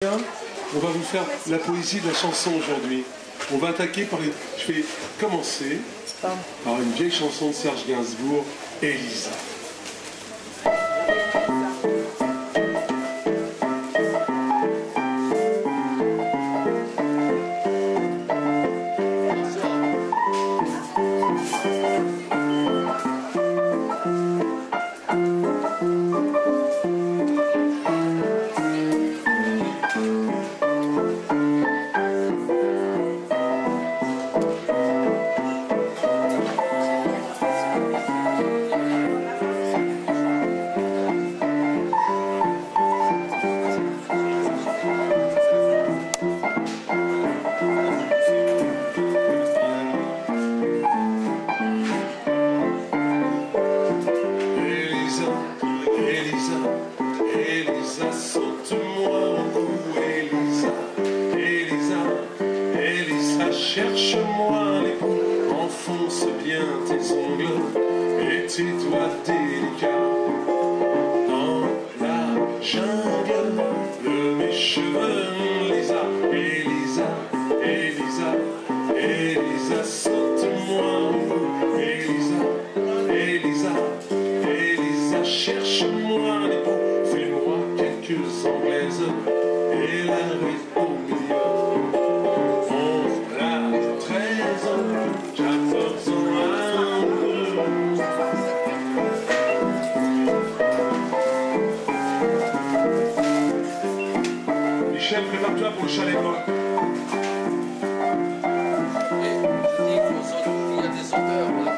On va vous faire la poésie de la chanson aujourd'hui. On va attaquer par les... Je vais commencer par une vieille chanson de Serge Gainsbourg, Elisa. Elisa, saute-moi au cou, Elisa, Elisa, Elisa, cherche-moi les coups, enfonce bien tes ongles et tes doigts délicats dans la jungle de mes cheveux, Elisa, Elisa, Elisa, Elisa, saute-moi au cou, Elisa, Elisa, Elisa, cherche-moi les coups. Anglaises et la rue au milieu. 11, là, 13 ans, 14 ans, amoureux. Michel, prépare-toi pour le chalet moi. Il y a des auteurs là.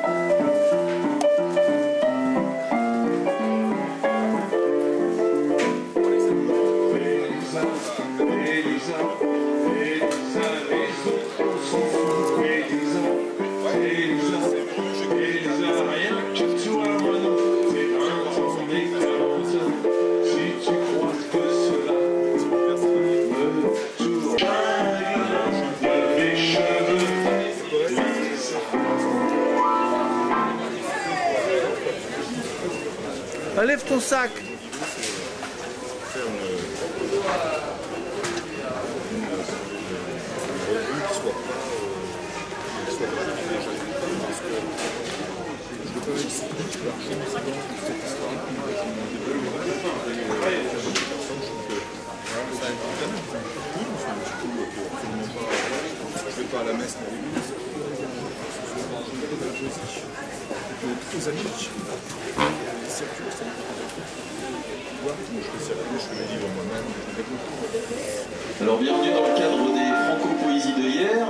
Enlève ton sac. Je vais pas à la messe, mais aux amis. Alors bienvenue dans le cadre des Franco-Poésies de hier.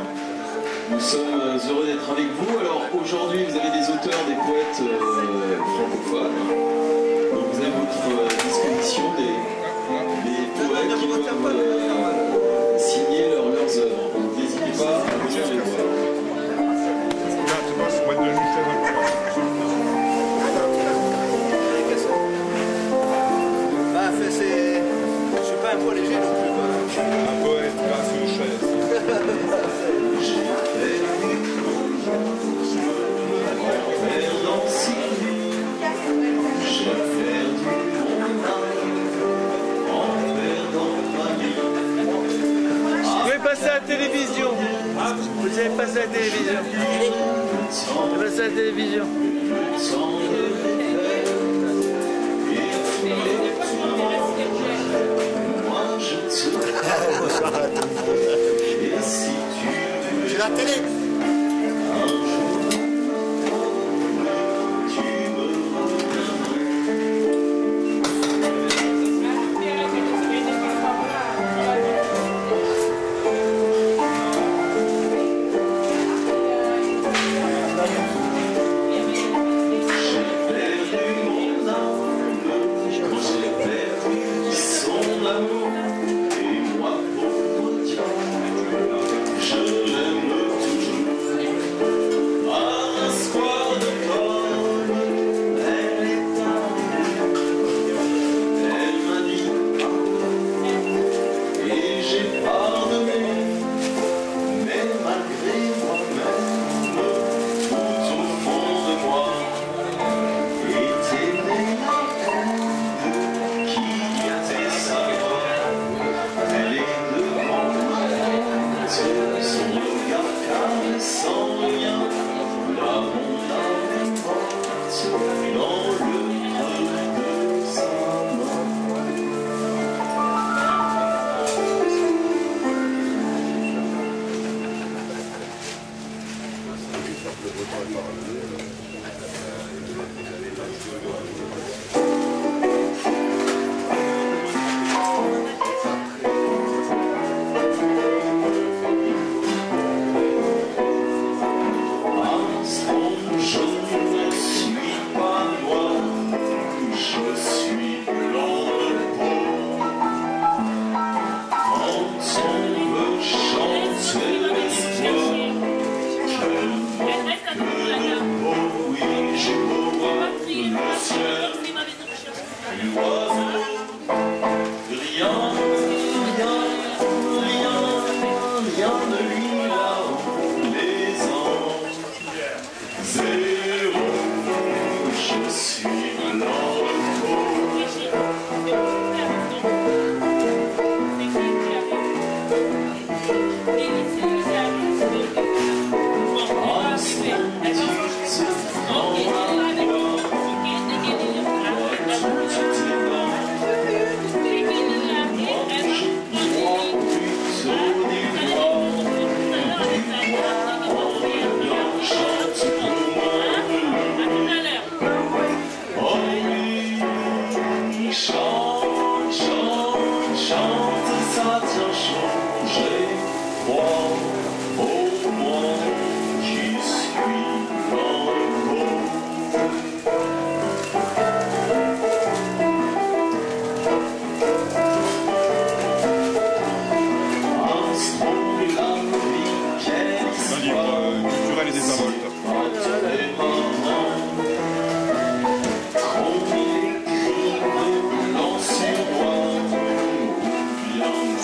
Nous sommes heureux d'être avec vous. Alors aujourd'hui vous avez des auteurs, des poètes francophones. Donc vous avez à votre disposition des poètes qui peuvent signer leurs œuvres. Donc n'hésitez pas à venir les voir. Je suis pas un poids léger non plus. Un poète grâce aux chaises. Vous pouvez passer à la télévision. Vous avez passé à la télévision. Vous avez passé à la télévision. J'ai la télé. Et moi, pauvre Dieu, je l'aime toujours.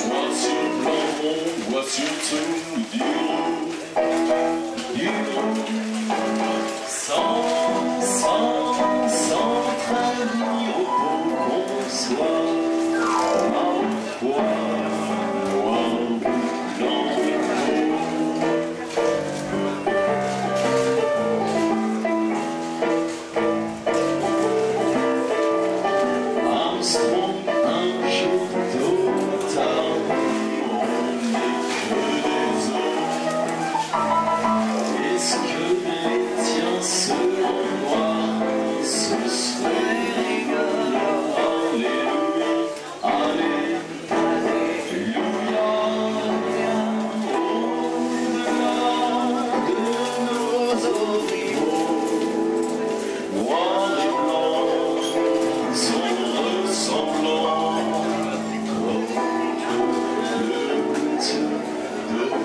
Noir sur blanc, on voit surtout du rouge, sans trahir au beau qu'on soit, parfois noir ou blanc. Armstrong, un jour tôt ou tard, on n'est que des hommes. Est-ce que les tiens selon moi, ce serait rigolo? Alléluia, Alléluia, au-delà de nos horizons, noir et blanc sont ressemblants comme deux gouttes d'eau.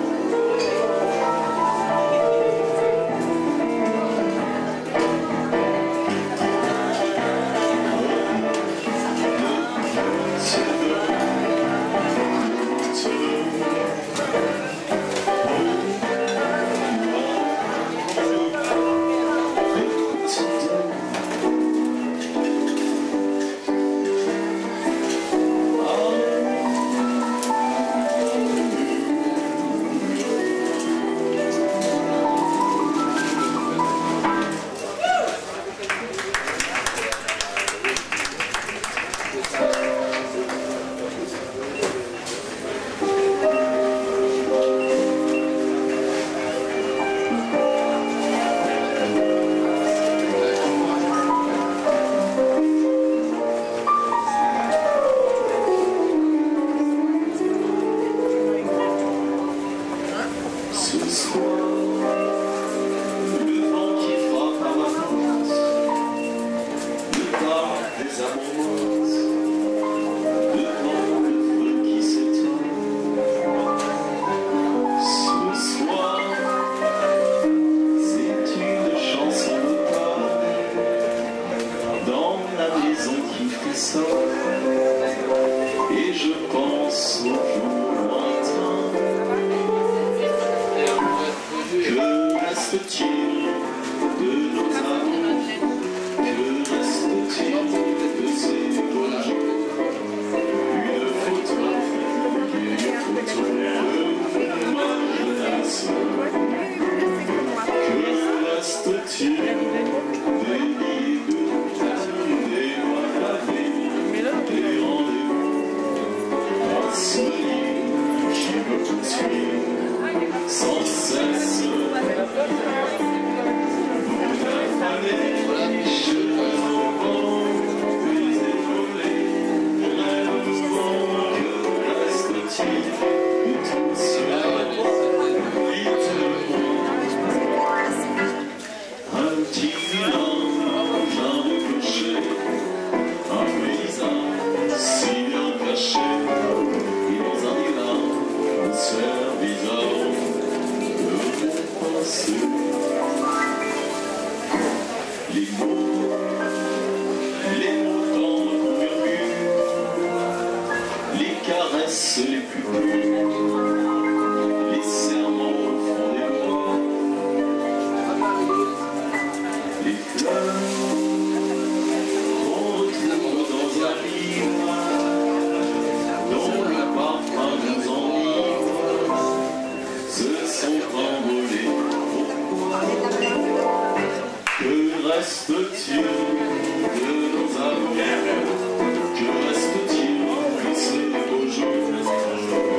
Ce soir, le vent qui frappe à ma porte me parle des amours devant le feu qui s'éteint. Ce soir, c'est une chanson de Pâques dans la maison qui frissonne, et je pense au jour lointain. Que reste-t-il de nos amours? Que reste-t-il de ces beaux jours? Une photo de ma jeunesse. Que reste-t-il des livres, des mois d'année, des rendez-vous? Un souvenir qui me poursuit sans cesse. Vous affanez les cheveux au vent, puis évolez, rêve au vent. Que reste-t-il de tout cela? Dites-le-moi. Un petit village, un clocher, un paysage si bien caché, et dans un village, une sphère bizarre. Les mots tendres qu'on murmure, les caresses les plus pures, les serments au fond des bois, les fleurs qu'on retrouve dans un livre, dont le parfum nous enivre, se sont envolés. Que reste-t-il de nos amours? Que reste-t-il de ces beaux jours?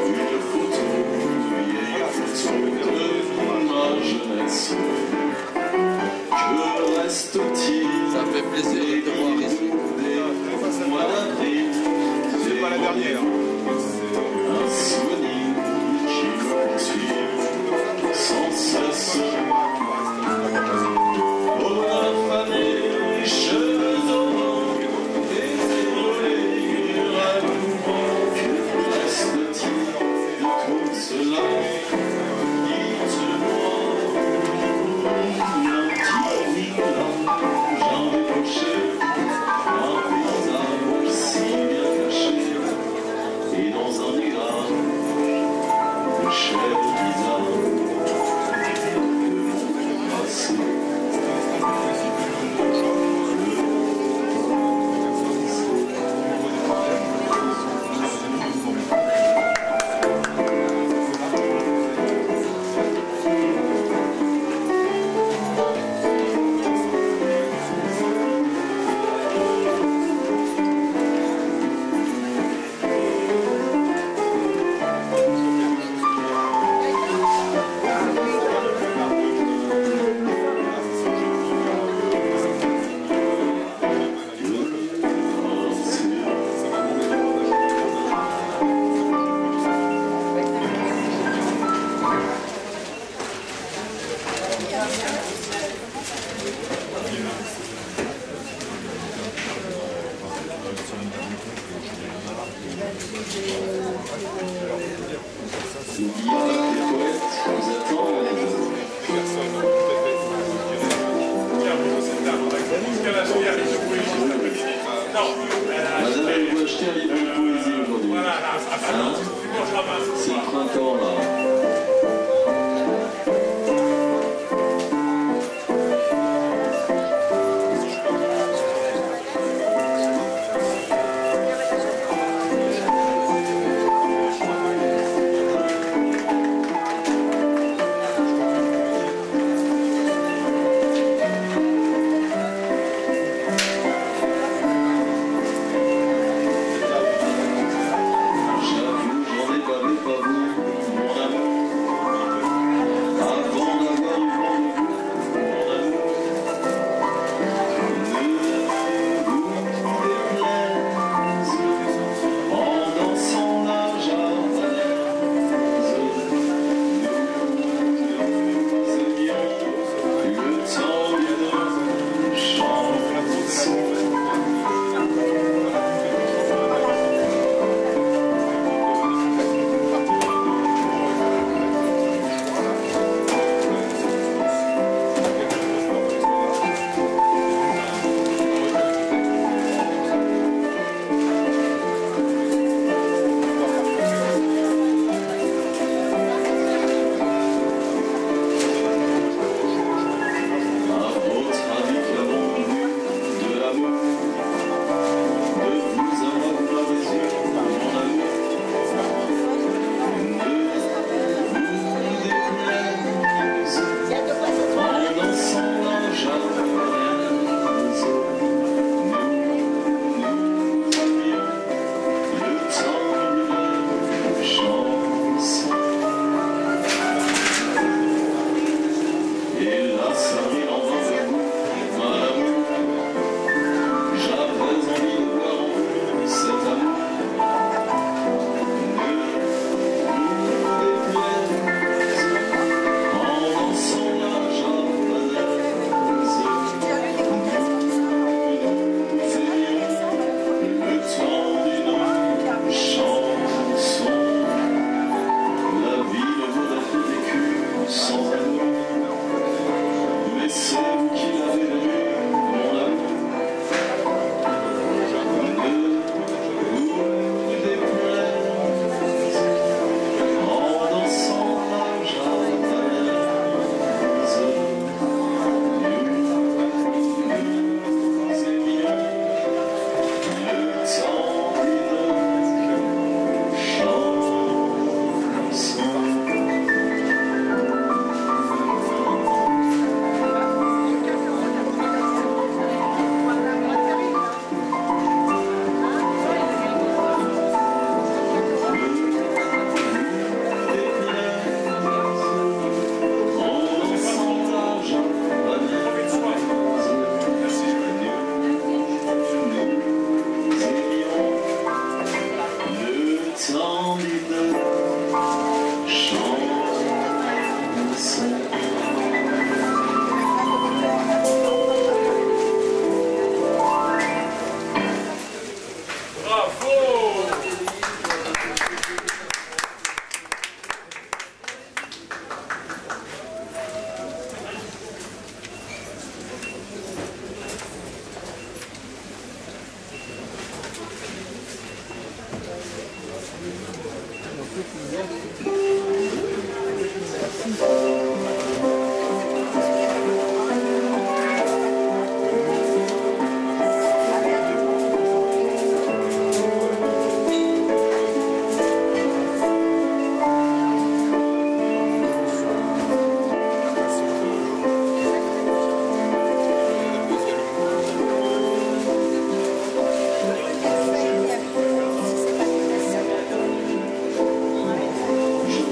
Une photo, une vieille photo de ma jeunesse. Que reste-t-il? Ça fait plaisir de te voir ici. Des mois d'avril, C'est pas la dernière. un souvenir qui me poursuit sans cesse. On a fané les cheveux au vent, des évolés, rêve au vent. Que reste-t-il de tout cela? Dites-moi. Un petit village, un clocher, un paysage si bien caché, et dans un nuage N'oubliez pas que les poètes vous attendent. Madame, elle vous acheter un livre de poésie aujourd'hui. Hein? C'est le printemps là. Je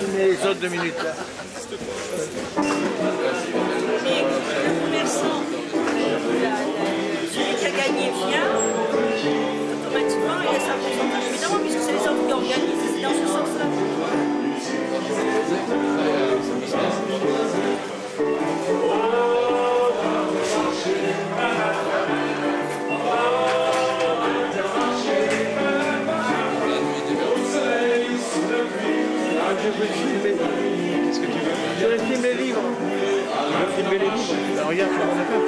filmer les autres 2 minutes là. Mais le commerçant, celui qui a gagné vient, automatiquement il y a sa pourcentage, évidemment, puisque c'est les autres qui organisent, c'est dans ce sens-là. Je veux filmer. Qu'est-ce que tu veux? Je vais filmer les livres. Je veux filmer les livres. Alors, regarde comment on a fait.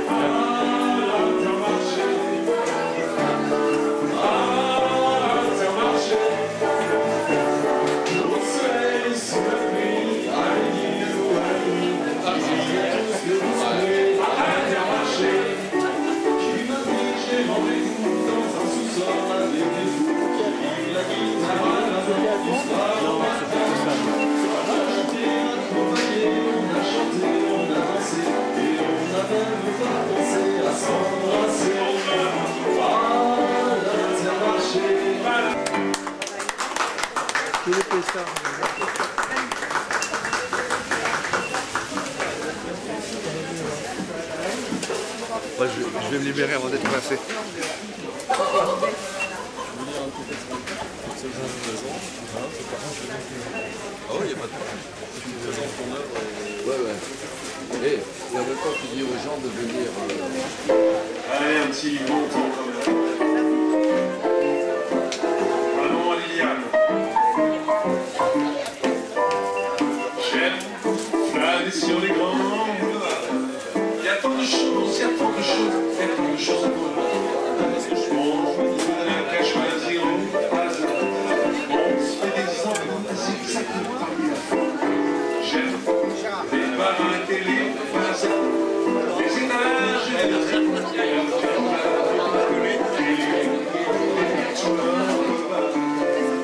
Qui fait ça? Moi, je vais me libérer avant d'être coincé. Ah oui, il n'y a pas de problème. Si tu présentes ton œuvre. Ouais, ouais. Et en même temps, tu dis aux gens de venir. Allez, un petit bon temps quand même. Un nom à Liliane. J'aime flâner sur les grands boulevards. Il y a tant de choses, il y a tant de choses, il y a tant de choses à voir. On n'a qu'à choisir au hasard. On se fait des envies, c'est exactement parmi la fois. J'aime les barins télé, les étalages,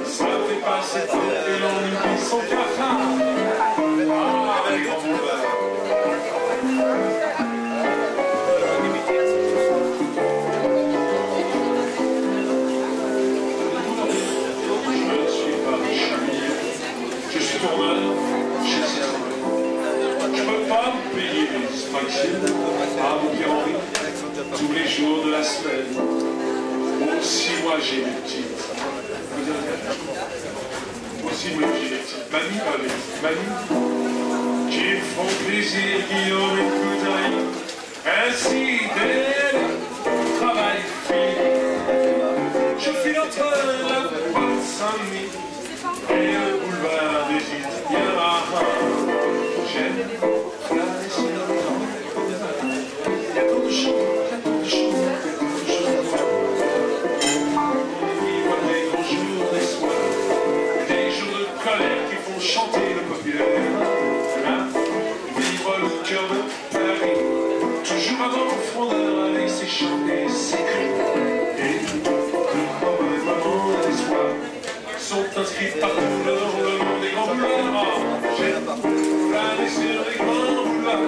ça fait passer temps et l'ennui son cafard. Ah, les grands boulevards. Je suis tourneur, je suis je ne peux pas me payer les distractions à mon Pierre-Henri tous les jours de la semaine. Aussi moi j'ai mes petites. Aussi moi j'ai mes petites mamies qui font plaisir, Guillaume et Cousin. Ainsi dès le travail fini, je file entre la porte Saint-Denis et le boulevard des Italiens. J'aime flâner sur le temps. Il y a tant de choses, il y a tant de choses, il y a tant de choses à voir. On vivre des grands jours, des soirs, des jours de colère qui font chanter le populaire. Là, vivre le cœur de Paris, toujours avant le frondeur avec ses chants et ses cris. Et le mauvais moment d'espoir sont inscrits partout le nom des grands boulevards. J'aime flâner sur les grands boulevards,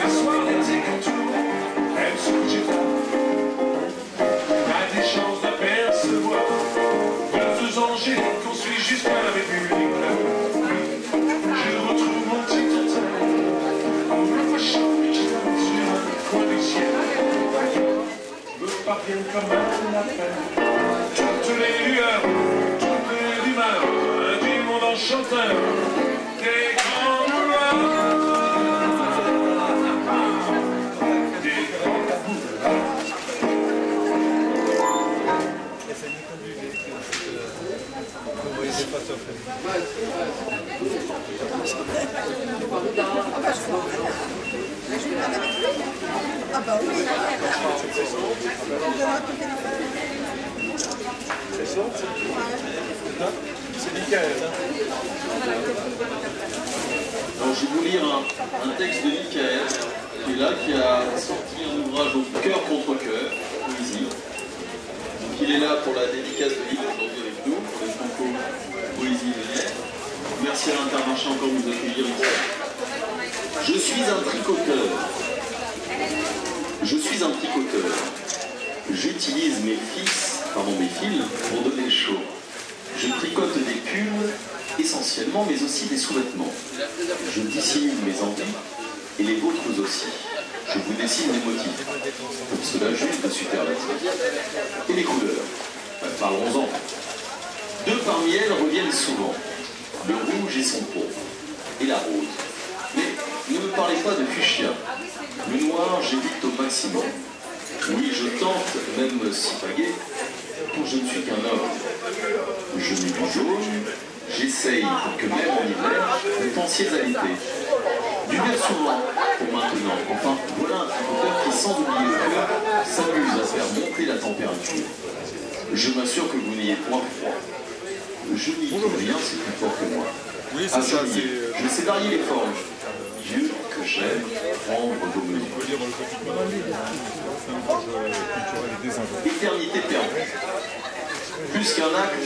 les soirs d'été quand tout le monde aime se coucher tard. A des chances d'apercevoir deux angéliques qu'on suit jusqu'à la République. Je retrouve mon petit tontin, me fâchant qui donne sur un coin du ciel. Me parviennent comme un appel toutes les lueurs, toutes les rumeurs du monde enchanteur des grands boulevards. Des grands boulevards. Ah bah oui. C'est nickel. Alors, je vais vous lire un texte de Michael, qui est là, qui a sorti un ouvrage au cœur contre cœur, poésie. Donc il est là pour la dédicace de livre aujourd'hui avec nous, pour les Franco Poésie de Lierre. Merci à l'Intermarché encore de nous accueillir ici. Je suis un tricoteur. Je suis un tricoteur. J'utilise mes fils pour donner chaud. Je tricote des pulls essentiellement, mais aussi des sous-vêtements. Je dissimule mes envies et les vôtres aussi. Je vous dessine des motifs. Pour cela, juste de superlatifs. Et les couleurs. Parlons-en. Deux parmi elles reviennent souvent. Le rouge et son pourpre. Et la rose. Mais ne me parlez pas de fuchsia. Le noir, j'évite au maximum. Oui, je tente, même si pagué, pour je ne suis qu'un homme. Je mets du jaune, j'essaye pour que même en hiver, vous pensiez à l'été. Du vert souvent, pour maintenant. Enfin, voilà un tricoteur qui, sans oublier le cœur, s'amuse à faire monter la température. Je m'assure que vous n'ayez point froid. Je n'y peux rien, c'est plus fort que moi. Oui, c'est ça. Je sais varier les formes. Dieu que j'aime prendre vos mesures. Éternité perdue. Plus qu'un acte,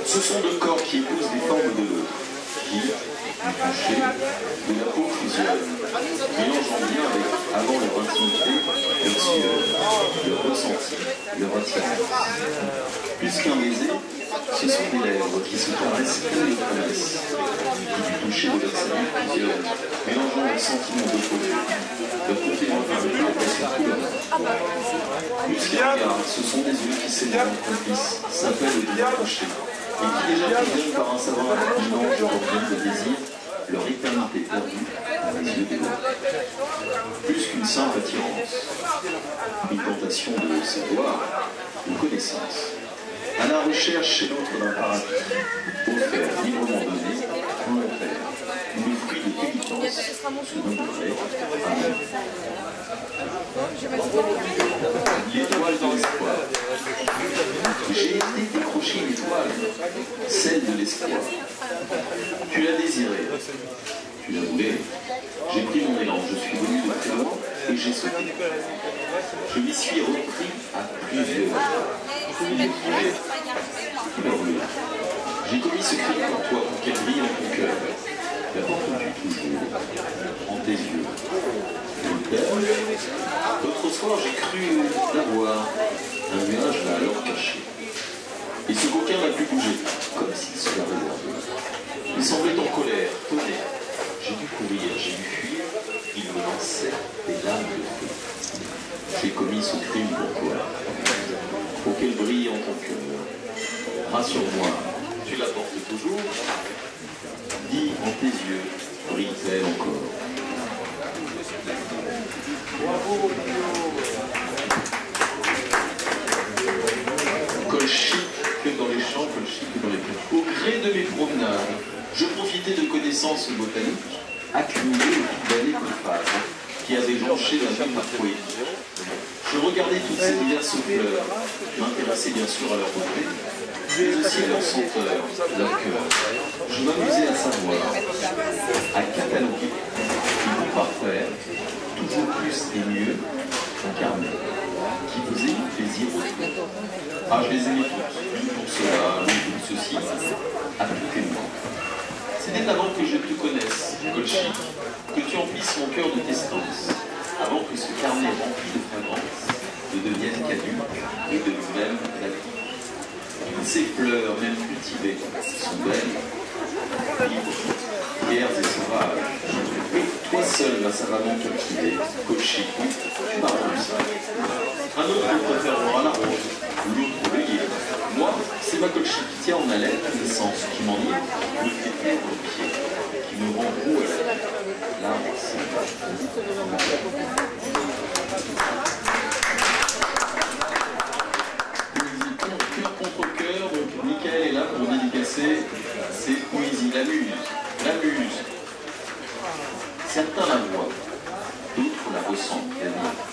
ce sont deux corps qui épousent les formes de l'autre, qui, du toucher, de la peau fusionnent, mélangeant bien avec, avant leur intimité, leur sueur, leur ressenti, leur attirance. Plus qu'un baiser, ce sont des lèvres qui se caressent et les promesses, qui du toucher de leur salut fusionnent, mélangeant les sentiments d'opposés, leur complément avec la passion couleur. Muscard, ce sont des yeux qui s'éloignent complices, s'appellent le bien couché, et qui déjà fusionnent par un savant intelligent qui reprennent le désir, leur éternité perdue dans les yeux des hommes. Plus qu'une simple attirance, une tentation de savoir, de connaissance, à la recherche chez l'autre d'un paradis, offert librement donné, volontaire, où le fruit de pénitence se nommerait amour. L'étoile de l'espoir. J'ai été décrocher une étoile, celle de l'espoir. Tu l'as désirée, tu l'as voulée. J'ai pris mon élan, je suis venu de très loin et j'ai sauté. Je m'y suis repris à plusieurs. J'ai commis ce crime pour toi, pour qu'elle brille dans ton cœur. La portes-tu toujours en tes yeux? L'autre soir, j'ai cru l'avoir, un nuage l'a alors caché. Et ce coquin n'a plus bougé, comme s'il se l'avait réservé. Il semblait en colère, tonnerre. J'ai dû courir, j'ai dû fuir, il me lançait des lames de feu. J'ai commis ce crime pour toi, pour qu'elle brille en ton cœur. Rassure-moi, tu la portes toujours. Dis en tes yeux, brille-t-elle encore? Colchique que dans les champs, colchique que dans les plaines. Au gré de mes promenades, je profitais de connaissances botaniques accumulées au fil d'années profane, qui avaient jonché la vie de ma poésie. Je regardais toutes ces diverses fleurs, m'intéressais bien sûr à leur beauté, mais aussi à leur senteur, leur cœur. Je m'amusais à savoir, à cataloguer, et pour parfaire, toujours plus et mieux, incarné, qui faisait du plaisir aux autres. Ah, je les aimais toutes, l'une pour cela, l'une pour ceci, à tout et moi. C'était avant que je te connaisse, Colchique, que tu emplisses mon cœur de tes sens, avant que ce carnet rempli de fragrance ne devienne caduc et de lui-même la vie. Toutes ces fleurs, même cultivées, sont belles, libres, fières et sauvages. Toi seul m'as savamment cultivé, Colchique, tu m'as rendu ça. Un autre préfère voir à la rose, l'autre l'œillet. Moi, c'est ma Colchique qui tient en haleine l'essence qui m'enivre, le fait au pied, qui me rend beau à la vie. L'arbre, c'est cœur contre cœur, donc Michael est là pour dédicacer ses poésies, la muse. Certains la voient, d'autres la ressentent, la vivent.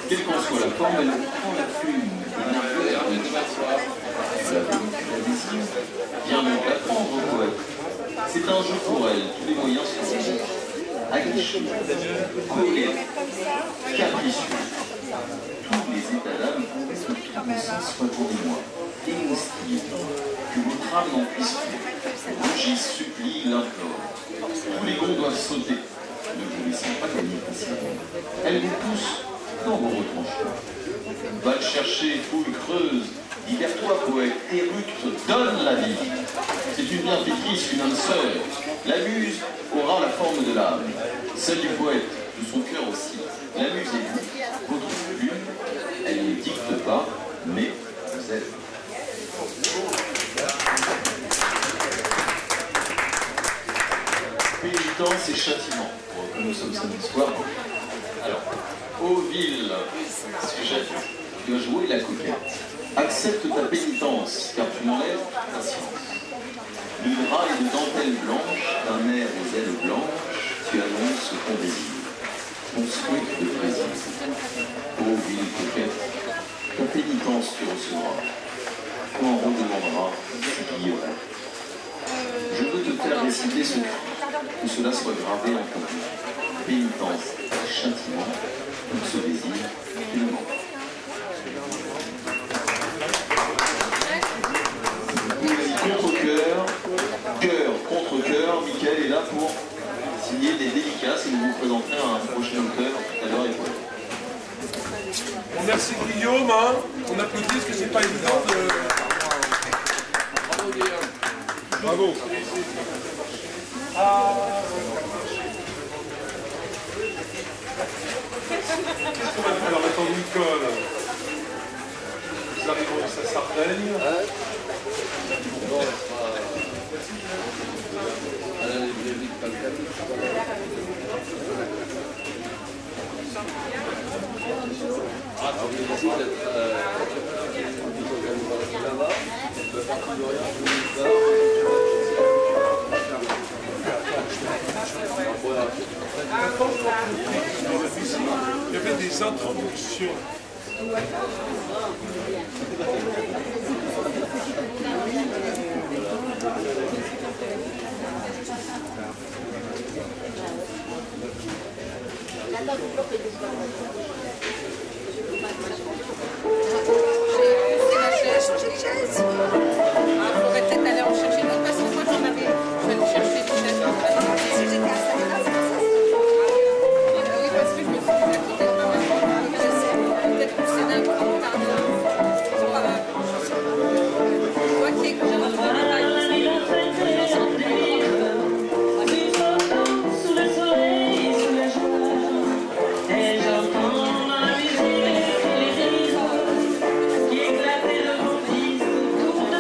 Quelle qu'en soit la forme, elle prend la plume et nerveuse de t'asseoir. Tu la veux, tu la désires. Viens donc la prendre, poète. C'est un jeu pour elle, tous les moyens sont bons. Aguicheux, colère, capricieux. Tous les états d'âme sont tout sens soit pour moi. Émoustillés, que votre âme n'en puisse plus. Rugisse, supplie, l'implore. Tous les gonds doivent sauter. Ne vous laissez pas gagner facilement. Elle vous pousse dans vos retranchements. Va le chercher, foule creuse. Libère-toi, poète, éructe, donne la vie. C'est une bienfaitrice, une âme sœur. La muse aura la forme de l'âme, celle du poète, de son cœur aussi. La muse est vous, votre plume, elle ne dicte pas, mais vous êtes. Pénitence et châtiment. Nous sommes samedi soir. Alors, ô ville, sujet, tu dois jouer la coquette. Accepte ta pénitence, car tu m'enlèves ta science. De drap et de dentelle blanche, d'un air aux ailes blanches, tu annonces ton désir, ton souhait de plaisir. Ô ville coquette, ta pénitence tu recevras, tu en redemandera ce qu'il y aurait. Je veux te faire réciter ce cri, que cela soit gravé en ton cœur. Pénitence, châtiment, tout ce désir, tu le manques. Contre-cœur, cœur contre cœur, Michael est là pour signer des dédicaces et nous vous présenterez un prochain auteur tout à l'heure et quoi. Merci Guillaume, hein. On applaudit parce que c'est pas évident de... Bravo Guillaume. Bravo. Qu'est-ce qu'on va faire? Alors attends, à Sardaigne. Non, elle sera à la librairie de Palcade. Ah, on décide d'être là-bas. Le parti de rien, Il y avait des introductions. Faudrait peut-être aller en chercher une autre parce que moi j'en avais. Je vais aller chercher une chaise. J'étais installée là, c'est pour ça. Oui, parce que je me suis dit, peut-être pas mal. Peut-être que c'est d'un grand retard. C'est pas grave. Je vois qu'il y a que j'ai un peu de Sous le soleil, sous la joie, et j'entends la musique et les rires qui éclatent de vos fils autour de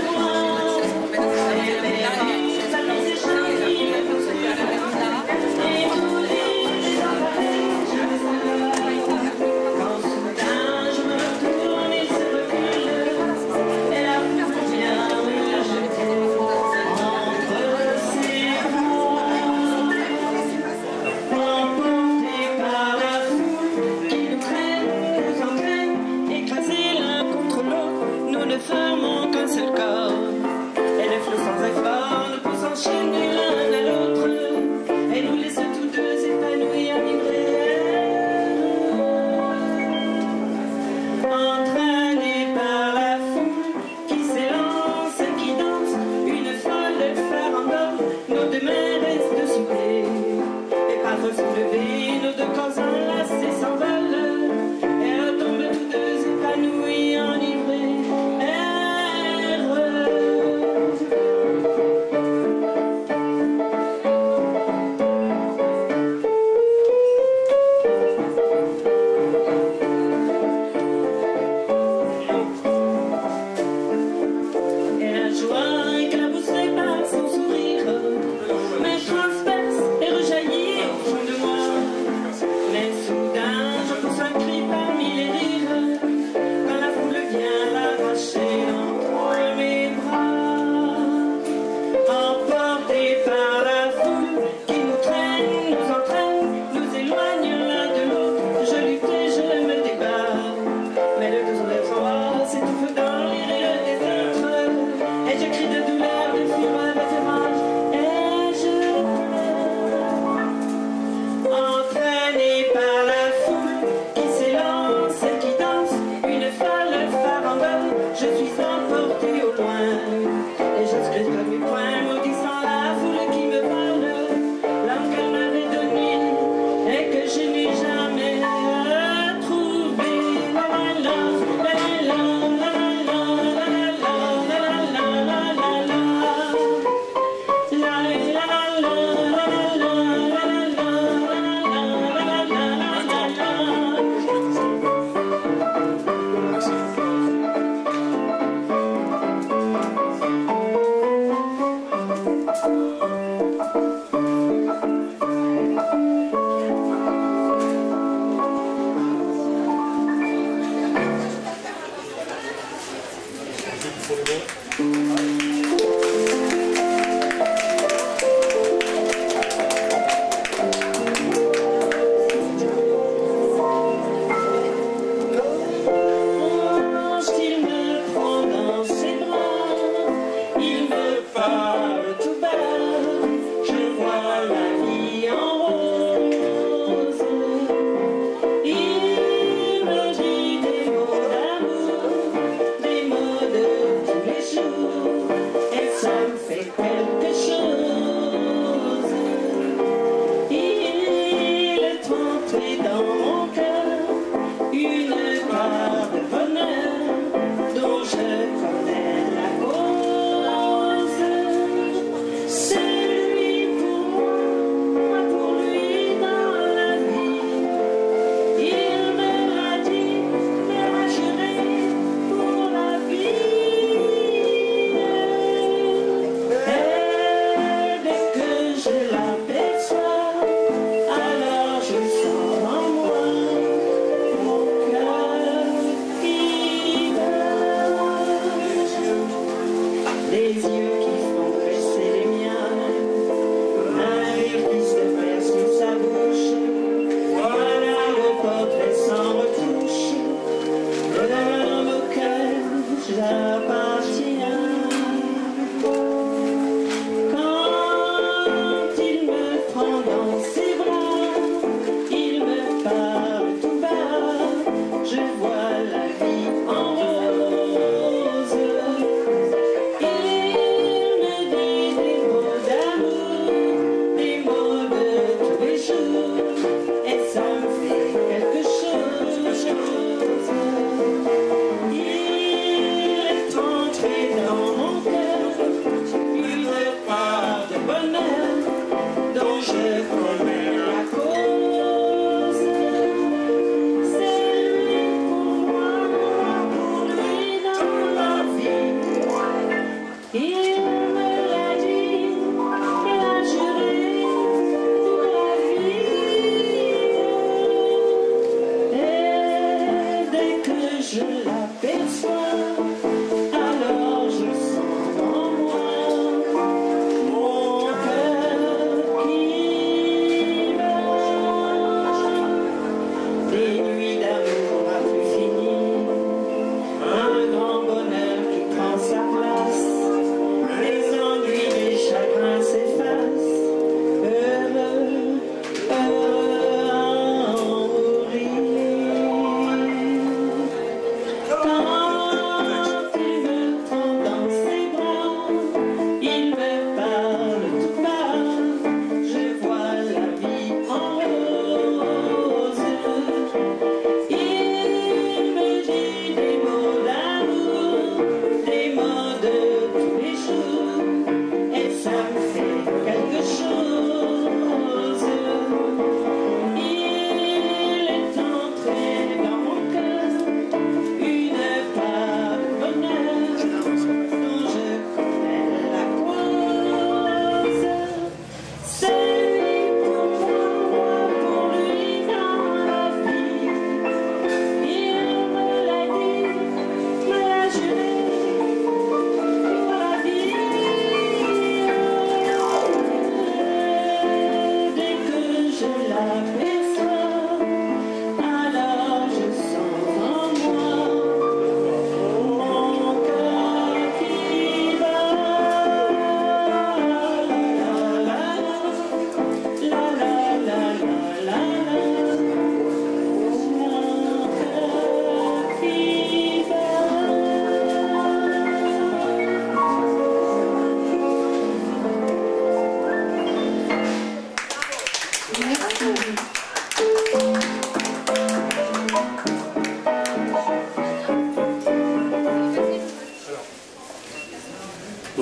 Dans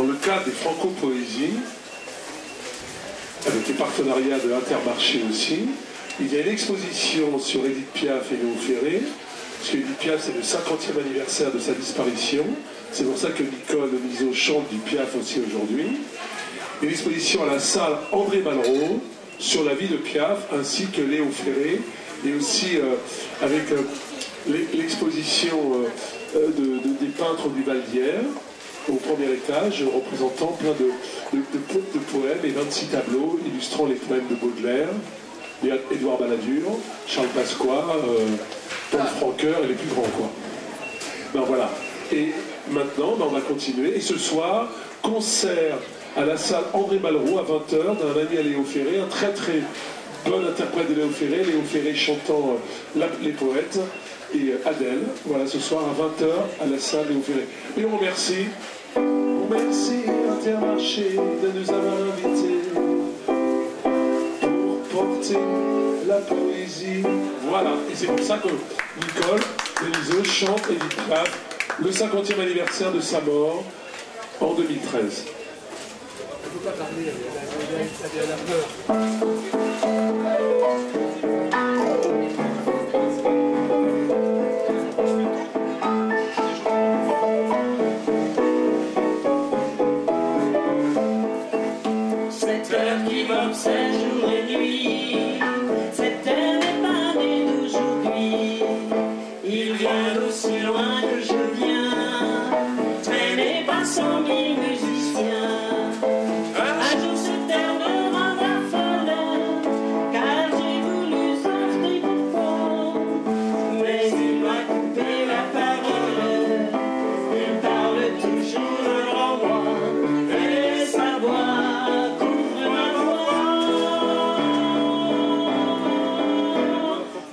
le cadre des Franco-Poésies, avec les partenariats de l'Intermarché aussi, il y a une exposition sur Édith Piaf et Léo Ferré, parce qu'Édith Piaf, c'est le 50e anniversaire de sa disparition. C'est pour ça que Nicole Miseau chante du Piaf aussi aujourd'hui. Une exposition à la salle André Malraux sur la vie de Piaf, ainsi que Léo Ferré, et aussi avec l'exposition des peintres du Val d'Hier, au premier étage, représentant plein de poèmes et 26 tableaux illustrant les poèmes de Baudelaire, Édouard Balladur, Charles Pasqua, Paul Francoeur et les plus grands, quoi. Ben voilà. Et maintenant, on va continuer. Et ce soir, concert à la salle André Malraux à 20h d'un ami à Léo Ferré, un très très bon interprète de Léo Ferré chantant les poètes, et Adèle. Voilà, ce soir à 20h à la salle Léo Ferré. Et on remercie Intermarché de nous avoir invités pour porter la poésie. Voilà, et c'est pour ça que Nicole Deniseux chante Édith Piaf, le 50e anniversaire de sa mort en 2013. Elle ne peut pas parler, elle a peur. Cette heure qui m'obsède jour et nuit, cette heure n'est pas née d'aujourd'hui. Il vient d'aussi loin que je viens, traîné par 100 000 musiciens. Un jour cette heure me rendra folle, car j'ai voulu sortir pourquoi. Mais il m'a coupé la parole, il parle toujours devant moi, et sa voix couvre ma voix.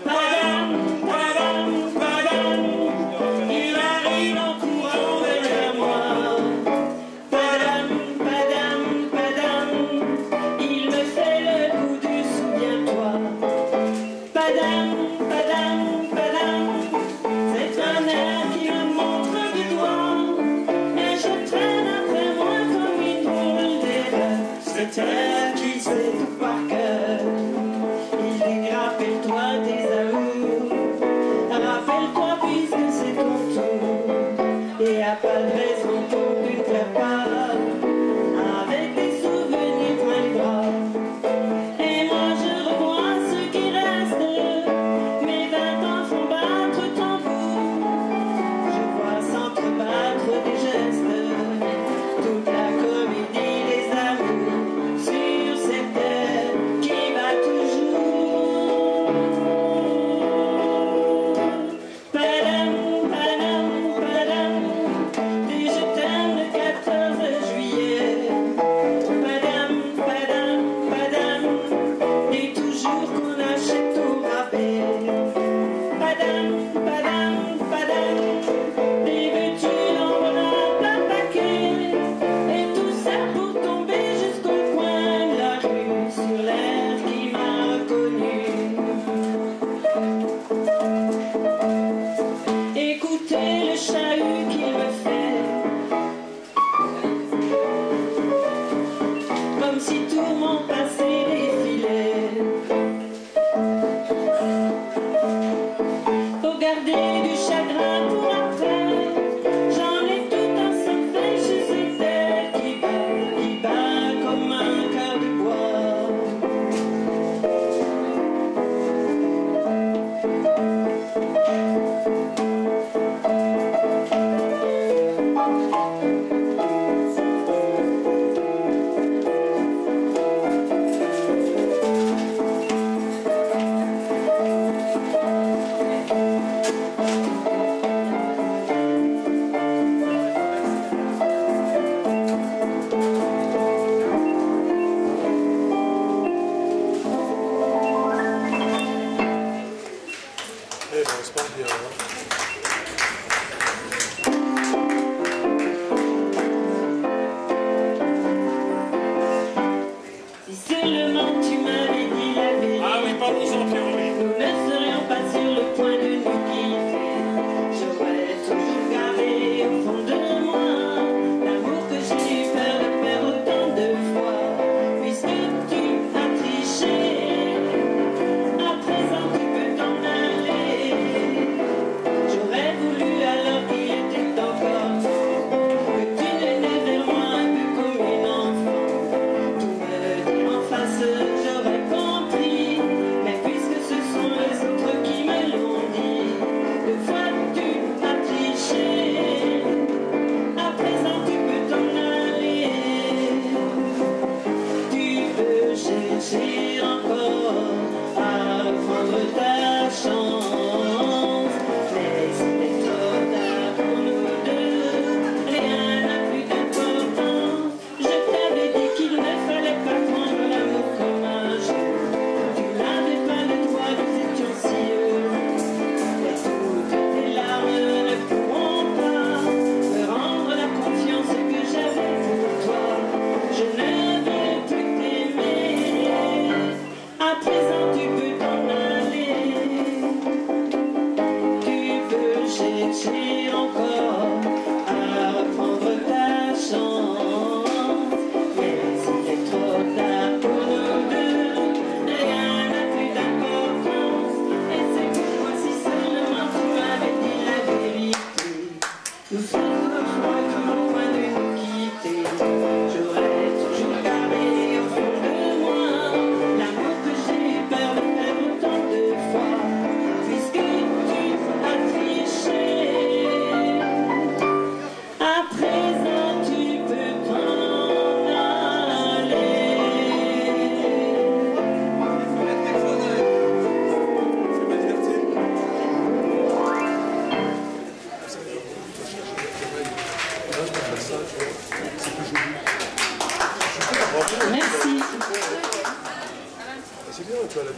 Padam, padam, padam, il arrive en courant vers moi. Padam, padam, padam, il me fait le coup du souviens-toi. Padam, padam, padam, c'est un air qui me montre du doigt, et je traîne après moi comme une drôle d'erreur. Cet air qui sait tout par cœur, il dit rappelle-toi tes amours, rappelle-toi puisque c'est ton tour, et à pas de raison pour que tu ne pleures pas, avec des souvenirs plein les bras. Et moi je revois ce qui reste, mes 20 ans font battre tambour. Je vois s'entrebattre des gestes, toute la comédie des amours, sur cette terre qui va toujours. Padam, padam, padam, des je t'aime le 14 juillet. Padam, padam, padam, et toujours qu'on achète au rabais. Padam, padam, padam, des veux-tu en voilà plein paquet. Et tout ça pour tomber jusqu'au coin de la rue, sur l'air qui m'a reconnu. Écoutez le chahut qu'il me fait, comme si tout mon passé défilait. Faut garder du chagrin pour après, j'en ai tout un secret chez cette terre qui bat comme un cœur de bois. Eh ben, on se porte bien. Si seulement tu m'avais dit la vérité.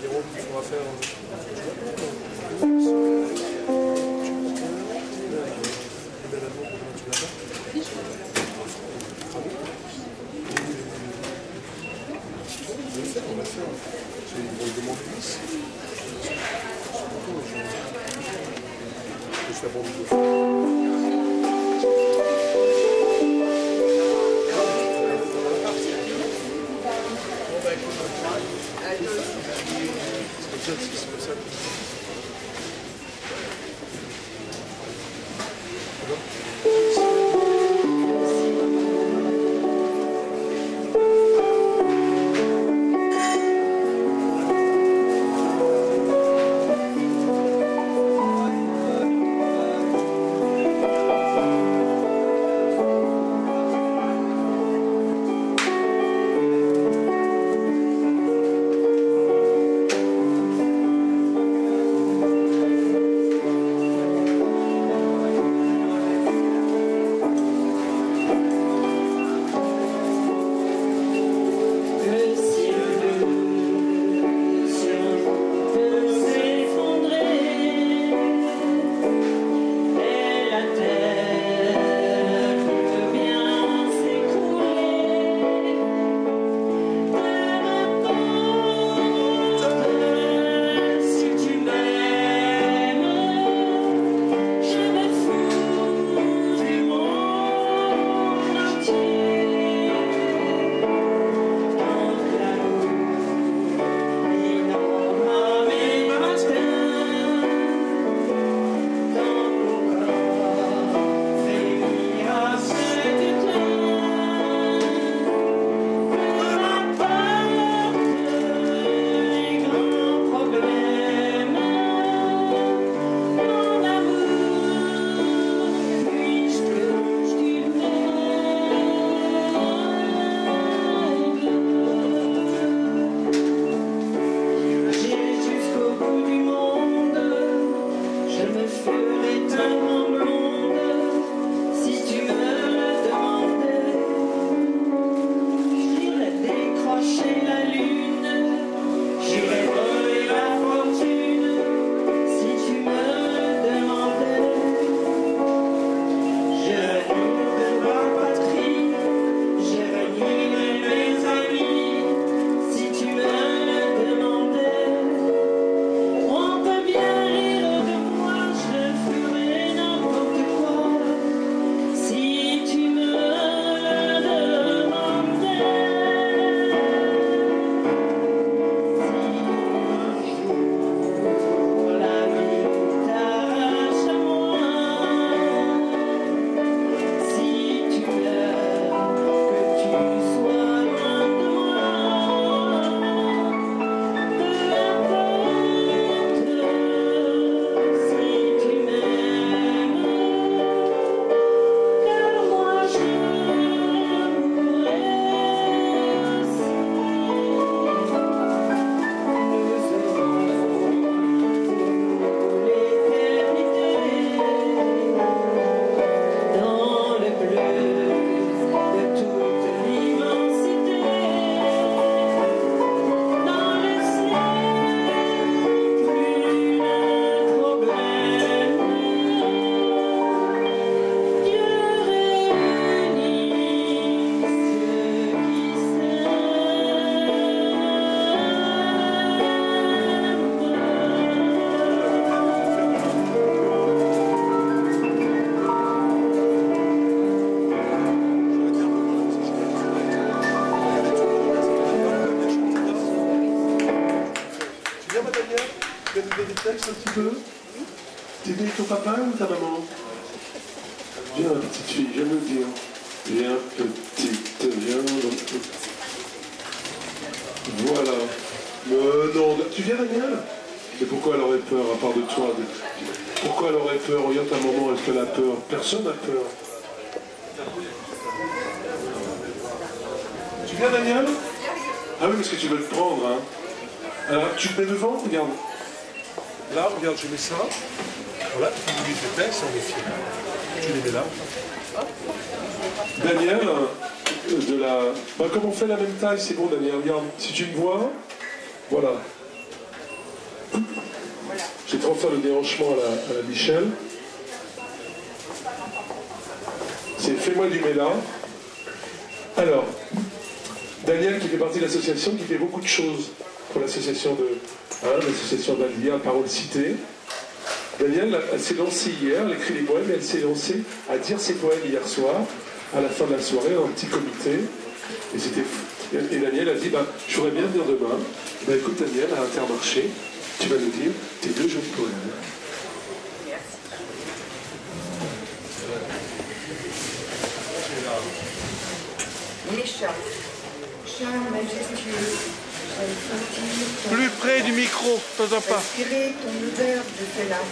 Jérôme, on va faire... On va faire. C'est une grosse demande de lisse. Je suis abandonné. C'est pour ça que... texte un petit peu? T'es venu avec ton papa ou ta maman? Viens, petite fille, j'aime le dire. Viens, petite, viens. Voilà. Non, tu viens, Daniel? Et pourquoi elle aurait peur, à part de toi? Pourquoi elle aurait peur? Regarde ta maman, est-ce qu'elle a peur? Personne n'a peur. Tu viens, Daniel? Ah oui, parce que tu veux le prendre, hein. Alors, tu te mets devant, regarde. Là, regarde, je mets ça. Voilà, tu mets tes textes, on est fiers. Tu les mets là. Daniel, de la... Bah, comme on fait la même taille, c'est bon, Daniel. Regarde, si tu me vois, voilà. transfère le déhanchement à la Michel. C'est Fais-moi du Méla. Alors, Daniel qui fait partie de l'association, qui fait beaucoup de choses pour l'association l'association d'Alvia, Parole Citée. Daniel, elle s'est lancée hier, elle écrit des poèmes, et elle s'est lancée à dire ses poèmes hier soir, à la fin de la soirée, dans un petit comité. Et Daniel a dit, je voudrais bien venir demain. Écoute Daniel, à Intermarché, tu vas nous dire tes 2 jolis poèmes. Mécha, chat majestueux, j'aime sentir Plus près du micro, t'entends pas. respirer ton odeur de félin,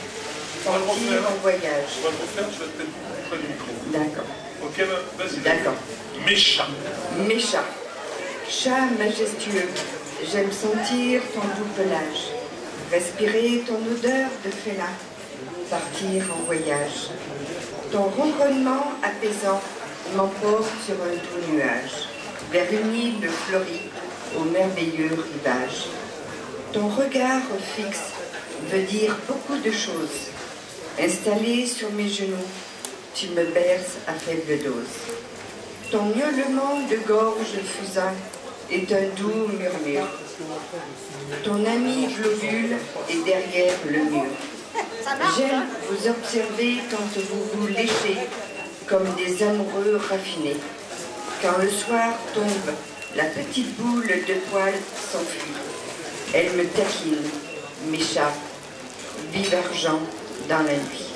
partir en voyage. On va le refaire, je vais te mettre plus près du micro. D'accord. Ok, vas-y. D'accord. Mécha. Mécha, chat majestueux, j'aime sentir ton doux pelage, respirer ton odeur de félin, partir en voyage. Ton ronronnement apaisant m'emporte sur un doux nuage, vers une île fleurie, au merveilleux rivage. Ton regard fixe veut dire beaucoup de choses. Installé sur mes genoux, tu me berces à faible dose. Ton miaulement de gorge fusain est un doux murmure. Ton ami globule est derrière le mur. J'aime vous observer quand vous vous léchez comme des amoureux raffinés. Quand le soir tombe, la petite boule de poils s'enfuit. Elle me taquine, m'échappe, vive argent dans la nuit.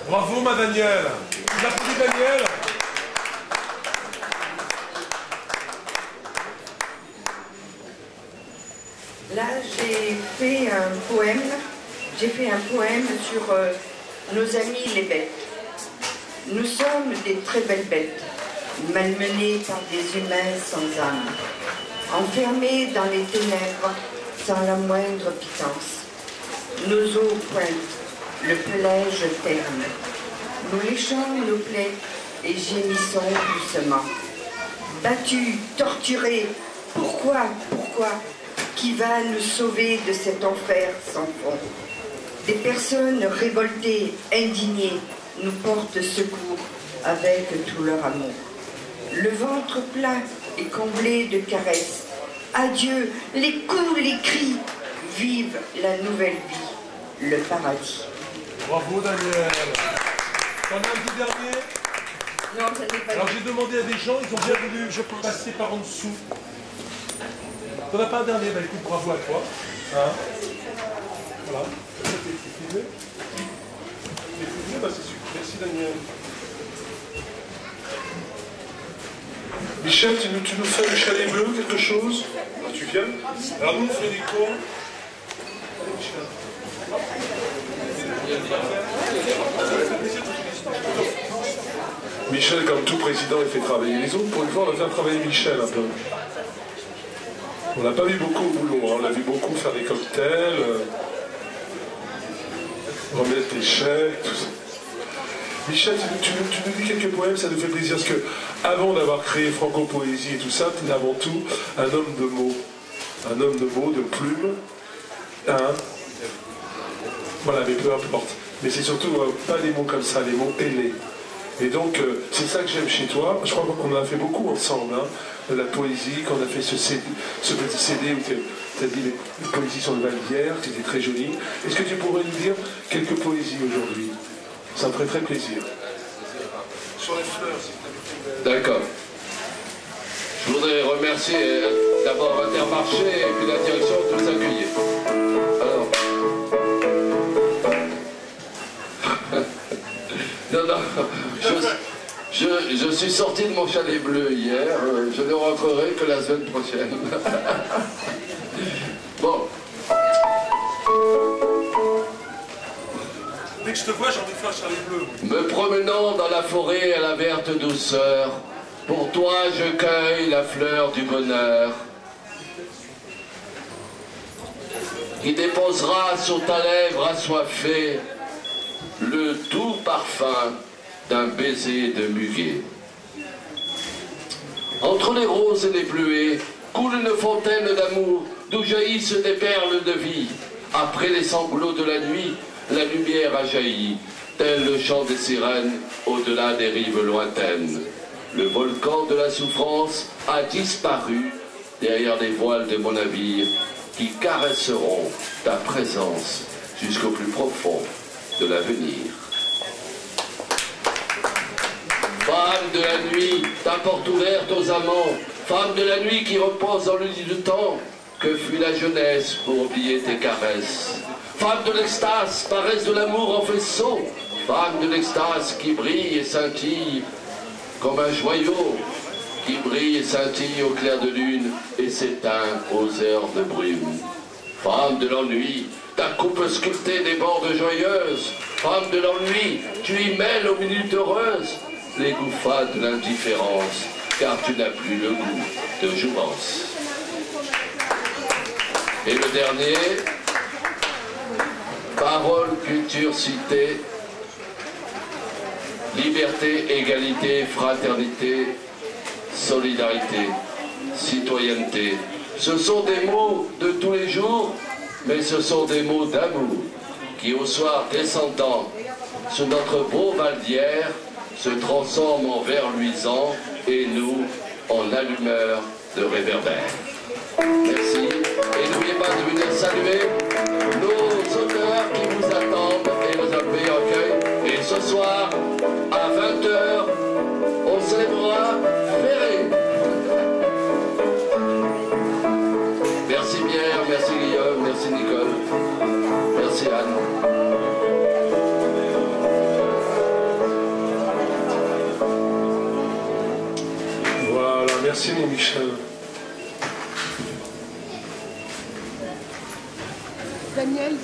Bravo ma Daniel. Vous applaudissez Daniel. Là, j'ai fait un poème sur nos amis les bêtes. Nous sommes des très belles bêtes, malmenées par des humains sans âme, enfermés dans les ténèbres sans la moindre pitance. Nos eaux pointent, le pelage terne. Nous léchons nos plaies et gémissons doucement. Battus, torturés, pourquoi? Qui va nous sauver de cet enfer sans fond? Des personnes révoltées, indignées, nous portent secours avec tout leur amour. Le ventre plein et comblé de caresses. Adieu, les coups, les cris. Vive la nouvelle vie, le paradis. Bravo Daniel. T'en as un petit dernier? Non, ça n'est pas. Alors j'ai demandé à des gens, ils ont bien voulu passer par en dessous. T'en as pas un dernier? Écoute, bravo à toi. Hein? Voilà. T'es filmé? T'es filmé? C'est super. Merci Daniel. Michel, tu nous fais le chalet bleu, quelque chose? Tu viens? Alors nous, on fait des cours. Allez Michel. Michel, comme tout président, il fait travailler les autres. Pour une fois, on va faire travailler Michel un peu. On n'a pas vu beaucoup au boulot, hein. On l'a vu beaucoup faire des cocktails, remettre des chèques, tout ça. Michel, tu nous dis quelques poèmes, ça nous fait plaisir, parce que avant d'avoir créé Franco Poésie et tout ça, tu es avant tout un homme de mots. Un homme de mots, de plumes. Hein? Voilà, mais peu importe. Mais c'est surtout pas des mots comme ça, les mots ailés. Et donc, c'est ça que j'aime chez toi. Je crois qu'on en a fait beaucoup ensemble, hein, de la poésie, qu'on a fait ce petit CD où tu as dit les poésies sur le Val-d'Hier, qui était très joli. Est-ce que tu pourrais nous dire quelques poésies aujourd'hui? Ça me ferait très plaisir. Sur les fleurs, s'il te plaît. D'accord. Je voudrais remercier d'abord Intermarché et puis la direction de nous accueillir. Alors. Non, je suis sorti de mon chalet bleu hier, je ne rentrerai que la semaine prochaine. Bon. Dès que je te vois, j'ai envie de faire un chalet bleu. Me promenant dans la forêt à la verte douceur, pour toi je cueille la fleur du bonheur, qui déposera sur ta lèvre assoiffée le doux parfum d'un baiser de muguet. Entre les roses et les bleuets coule une fontaine d'amour d'où jaillissent des perles de vie. Après les sanglots de la nuit, la lumière a jailli, tel le chant des sirènes au-delà des rives lointaines. Le volcan de la souffrance a disparu derrière les voiles de mon navire qui caresseront ta présence jusqu'au plus profond de l'avenir. Femme de la nuit, ta porte ouverte aux amants, femme de la nuit qui repose dans le lit du temps, que fut la jeunesse pour oublier tes caresses. Femme de l'extase, paresse de l'amour en faisceau, femme de l'extase qui brille et scintille comme un joyau, qui brille et scintille au clair de lune et s'éteint aux heures de brume. Femme de l'ennui, ta coupe sculptée déborde joyeuse, femme de l'ennui, tu y mêles aux minutes heureuses les goûts fades de l'indifférence, car tu n'as plus le goût de jouvence. Et le dernier, parole, culture, cité, liberté, égalité, fraternité, solidarité, citoyenneté. Ce sont des mots de tous les jours, mais ce sont des mots d'amour qui, au soir descendant sur notre beau val d'hier, se transforment en verre luisant et nous en allumeurs de réverbères. Merci. Et n'oubliez pas de venir saluer nos auteurs qui vous attendent et nos appels recueil. Et ce soir, à 20h, on célébrera Ferré. Merci Pierre, merci Guillaume, merci Nicole, merci Anne. Voilà, merci mon Michel. Daniel.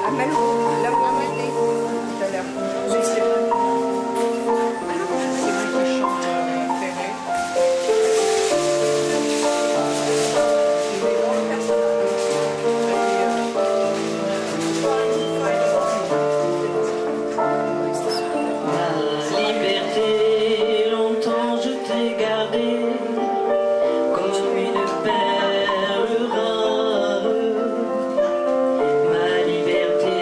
À Malou, là où on était tout à l'heure. Je sais pas. C'est lui qui chante Ferré. Ma liberté, longtemps je t'ai gardée comme une perle rare. Ma liberté,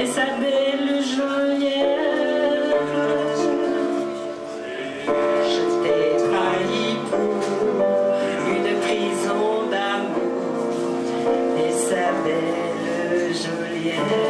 et sa belle geôlière. Je t'ai trahi pour une prison d'amour et sa belle geôlière.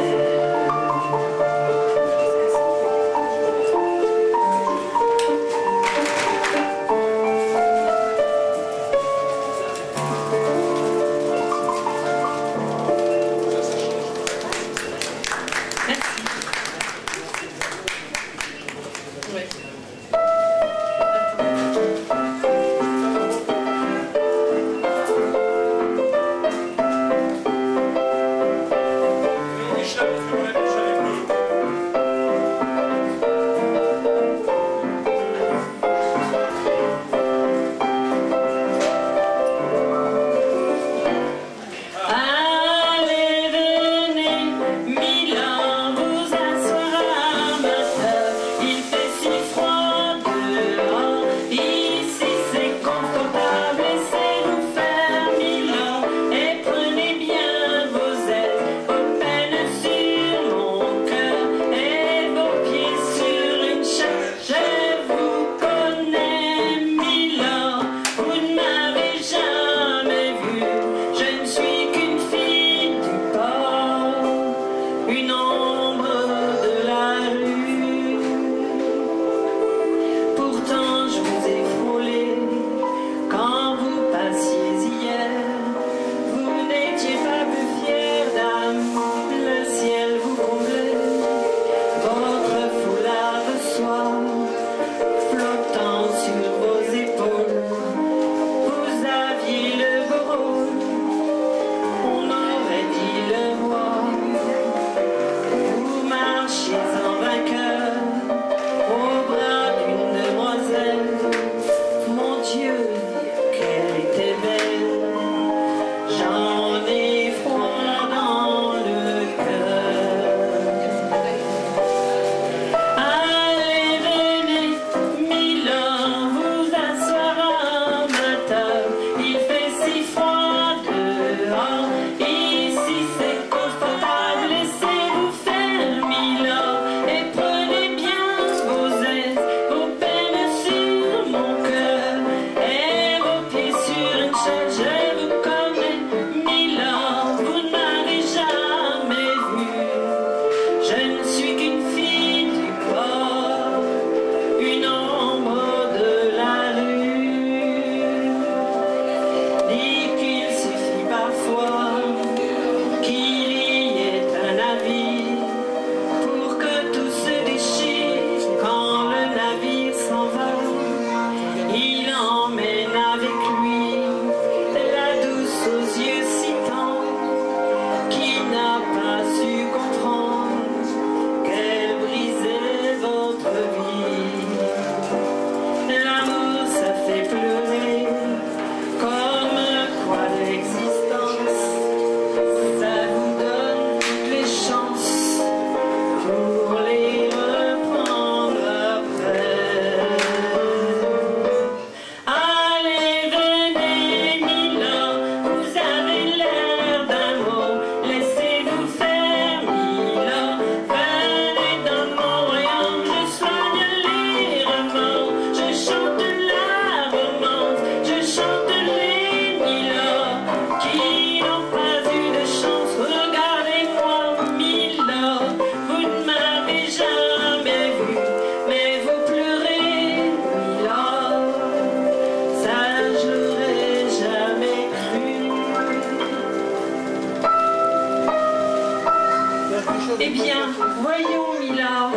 Eh bien, voyons, Milord.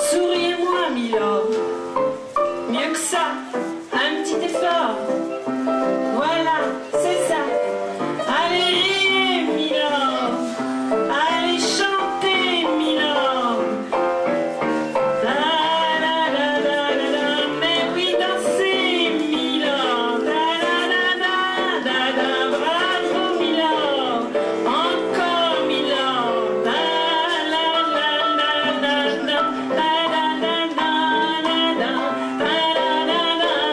Souriez-moi, Milord. Mieux que ça, un petit effort. Voilà, c'est ça. Allez riez, Milord. Allez chanter, Milord. La la la la la la. Mais oui, dansez, Milord. La la la la la la. Bravo, Milord. Encore, Milord. La la la la la la. La la la la la la. La la la la la la.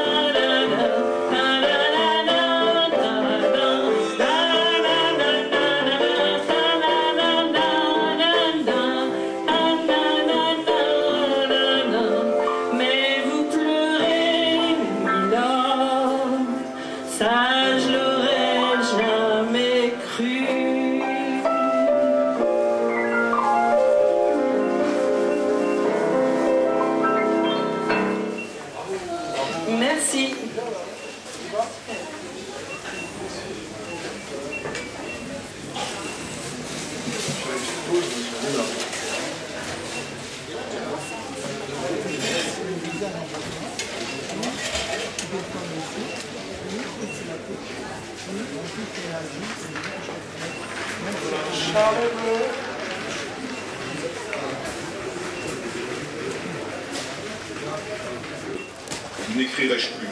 N'écrirai-je plus.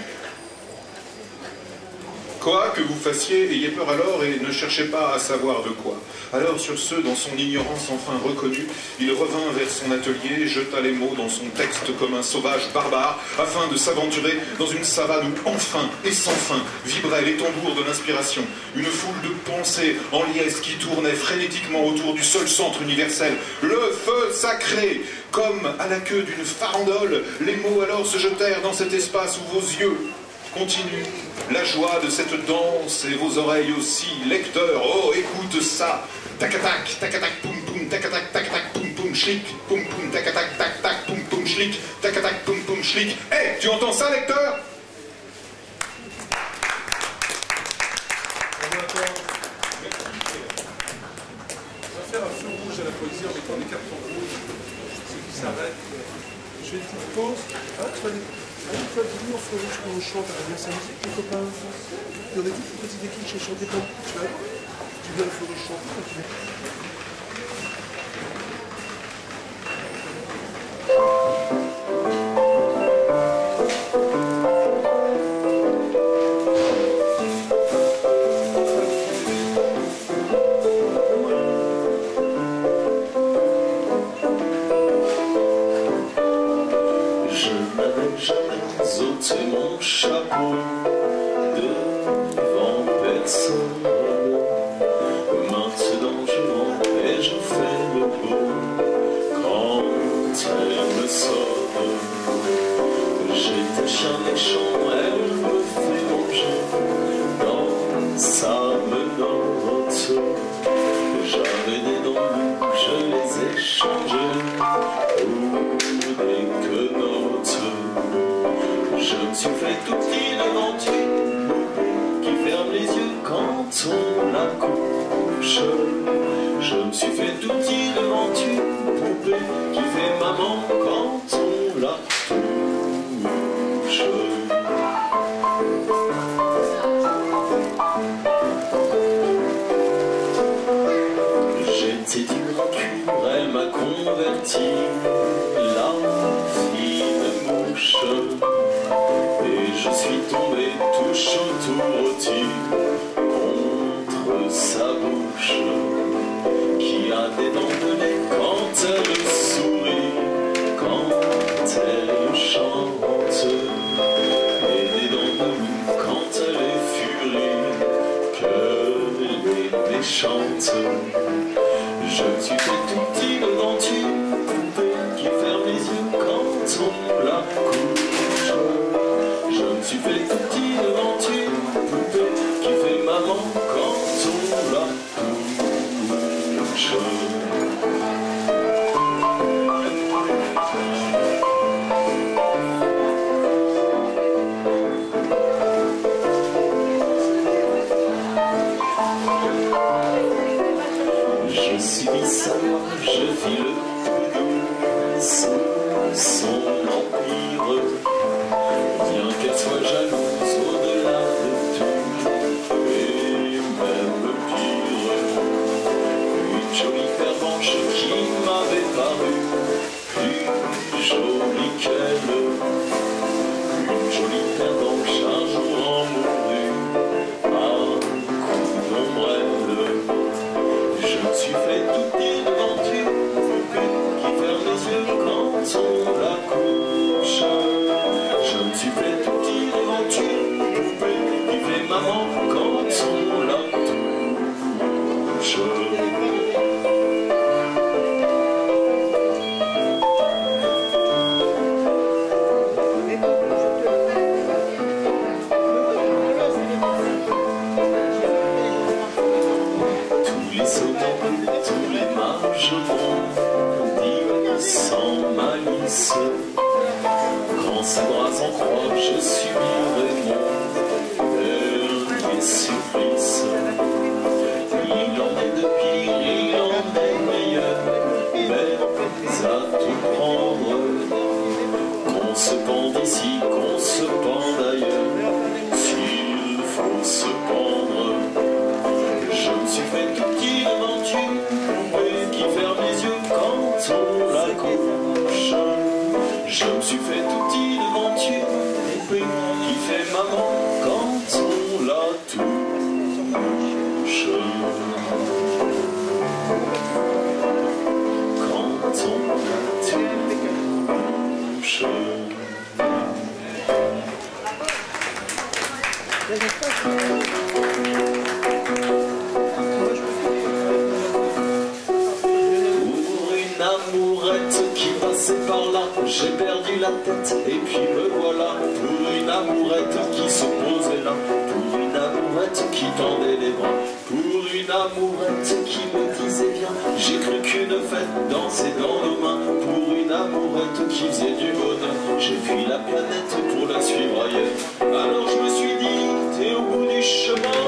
Quoi que vous fassiez, ayez peur alors et ne cherchez pas à savoir de quoi. Alors sur ce, dans son ignorance enfin reconnue, il revint vers son atelier, jeta les mots dans son texte comme un sauvage barbare, afin de s'aventurer dans une savane où enfin et sans fin vibraient les tambours de l'inspiration. Une foule de pensées en liesse qui tournaient frénétiquement autour du seul centre universel, le feu sacré. Comme à la queue d'une farandole, les mots alors se jetèrent dans cet espace où vos yeux continuent la joie de cette danse et vos oreilles aussi, lecteurs, oh écoute ça, tac-tac, tac-tac, poum poum, tac-tac, tac-tac, poum poum, schlick, poum poum, tac-tac, tac-tac, poum poum, schlick, tac-tac, poum poum, schlick. Hé, tu entends ça, lecteur? On va faire un feu rouge à la poésie en mettant des cartons rouges, ceux qui s'arrêtent. Je fais une petite pause. Une fois venu en feu rouge quand on chante à la Versailles musique, les copains. Il y en a toute une petite équipe qui chantait pas. Tu vois, tu viens au feu rouge chanter quand tu veux. Ôter mon chapeau devant personne. Maintenant je rentre et je fais le beau quand elle me sonne. J'ai des chiens méchants, elle me fait manger dans sa menotte. J'avais des dents, je les ai changées pour des quenottes. Je me suis fait tout petit devant une poupée qui ferme les yeux quand on la couche. Je me suis fait tout petit devant une poupée qui fait maman quand on la touche. J'étais une rancune, elle m'a converti, la fine mouche. Et je suis tombé tout chaud, tout rôti contre sa bouche, qui a des dents de lait quand elle sourit, quand elle chante, et des dents de loup quand elle est furie, que les méchante. Je me suis fait tout petit devant une poupée qui ferme les yeux quand on la couche. Je me suis fait tout petit devant une poupée qui fait maman quand on la touche. Je subis sa loi, je vis le poudou sous son empire. Bien qu'elle soit jalouse au-delà de tout, et même pire. Une jolie pervenche qui m'avait paru plus jolie qu'elle. Une jolie pervenche un jour en mourut à coup d'ombrelle. Je me suis fait tout petit devant une poupée qui ferme les yeux quand on la couche. Je me suis fait tout petit devant une poupée qui fait maman quand on la touche. Tous les sonnants, tous les mages m'ont dit sans malice. Quand ses bras en croix, je subirai mon dernier supplice. Il en est de pire, il en est meilleur. j'ai perdu la tête et puis me voilà pour une amourette qui se posait là, pour une amourette qui tendait les bras, pour une amourette qui me disait viens, j'ai cru qu'une fête dansait dans nos mains, pour une amourette qui faisait du bonheur, j'ai fui la planète pour la suivre ailleurs. Alors je me suis dit, t'es au bout du chemin,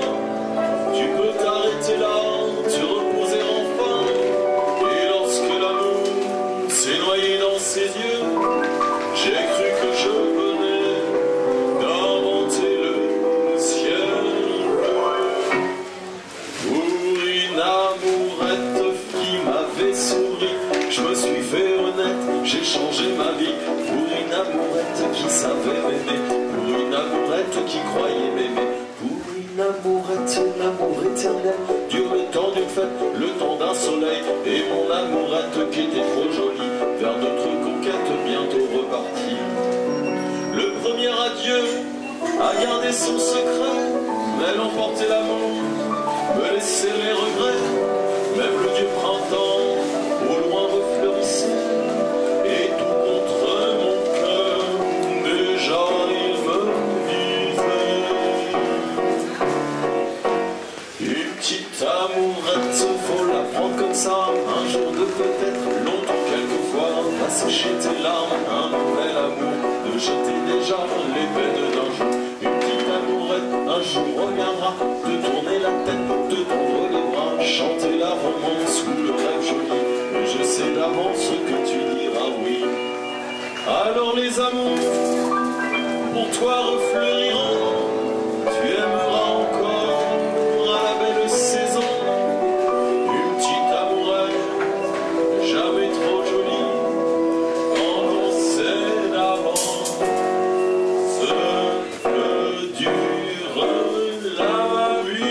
tu peux t'arrêter là, te reposer enfin, et lorsque l'amour s'est noyé dans ses yeux, j'ai cru que je venais d'inventer le ciel bleu. Pour une amourette qui m'avait souri, je me suis fait honnête, j'ai changé ma vie. Pour une amourette qui savait m'aimer, pour une amourette qui croyait m'aimer, pour une amourette, l'amour éternel dure le temps d'une fête, le temps d'un soleil, et mon amourette qui était trop jolie, vers notre conquête bientôt repartie. Le premier adieu a gardé son secret, mais elle emportait l'amour, me laissait les regrets, même le dieu printemps au loin refleurissait, et tout contre mon cœur, déjà il me disait, une petite amourette, faut la prendre comme ça, un jour de peut-être, longtemps quelquefois, va sécher tes larmes, un nouvel amour, de jeter déjà les peines d'un jour. Une petite amourette, un jour reviendra, de tourner la tête, de tendre les bras, chanter la romance ou le rêve joli, mais je sais d'avance que tu diras oui. Alors les amours, pour toi refleuriront, tu aimeras encore à la belle saison, une petite amourette, jamais trop jolie, quand on sait d'avance que dure la vie.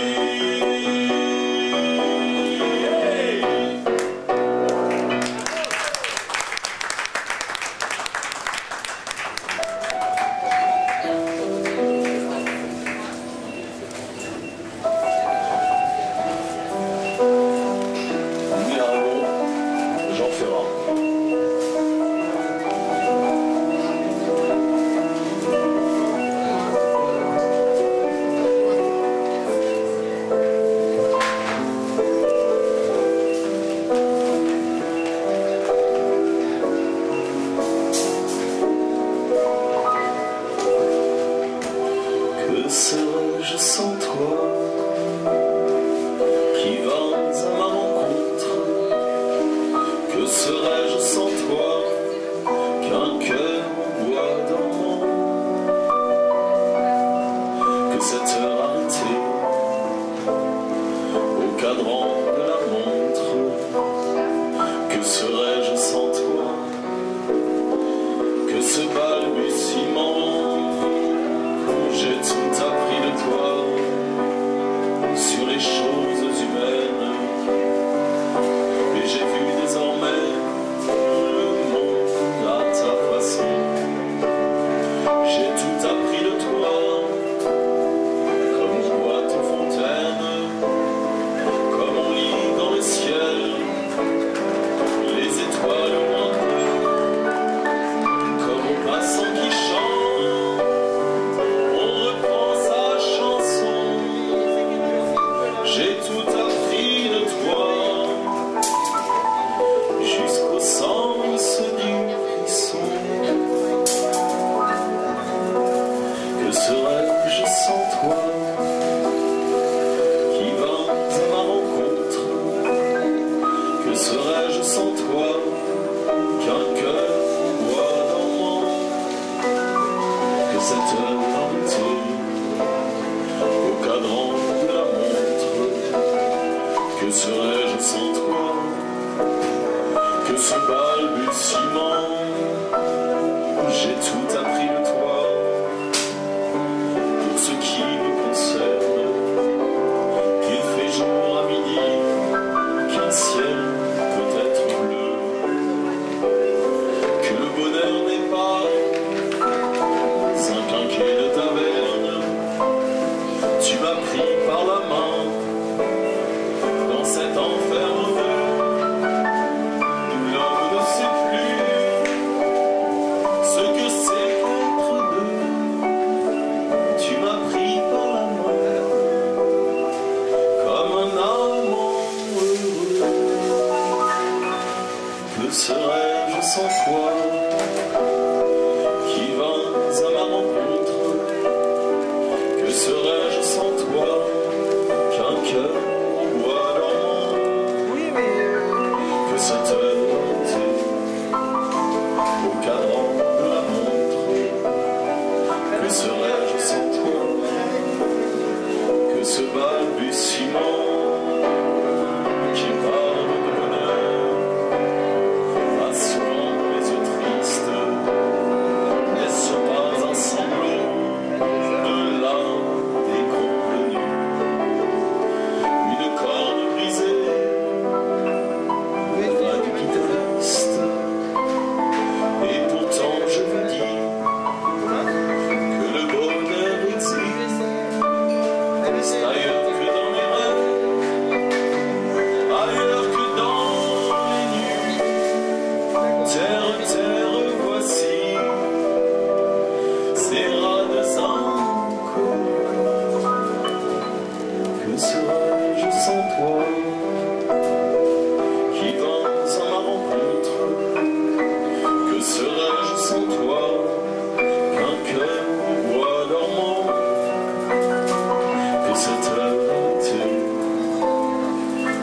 Mirabeau, Jean Ferrat. Que serais-je sans toi, qui vas à ma rencontre? Que serais-je sans toi, qu'un cœur en bois dormant? Que cette heure arrêtée au cadran de la montre? Que serais-je sans toi, que ce balbutiement? J'ai tout appris de toi sur les choses humaines, et j'ai vu désormais le monde à ta façon. J'ai tout appris de toi, comme on boit aux fontaines, comme on lit dans le ciel les étoiles lointaines, comme au passant qui chante, on reprend sa chanson. J'ai tout appris de toi, jusqu'au sens du frisson. Que serais-je sans toi, qui vas à ma rencontre? Que serais-je sans toi, qu'un cœur en bois dormant? Que cette heure arrêtée au cadran de la montre? Que serais-je sans toi, que ce balbutiement? J'ai tout appris de toi, pour ce qui me concerne, qu'il fait jour à midi, qu'un ciel peut être bleu, que le bonheur n'est pas un quinquet de taverne. Tu m'as pris par la main dans cet enfer mauvais, l'homme ne sait plus Que serais-je sans toi qui vins à ma rencontre? Que serais-je sans toi qu'un cœur en bois dormant? Que cette nuit au cadran de la montre? Que serais-je sans toi que ce balbutiement qui parle de bonheur? Souvent les yeux tristes, n'est-ce pas un semblant de l'âme déconvenue? Une corde brisée, une vague qui triste. Et pourtant je vous dis que le bonheur existe ailleurs que dans mes rêves, ailleurs que dans les nuits. Terre, terre, voici ces rades inconnus. Que serais-je sans toi qui vins à ma rencontre? Que serais-je sans toi qu'un cœur en bois dormant? Que cette nuit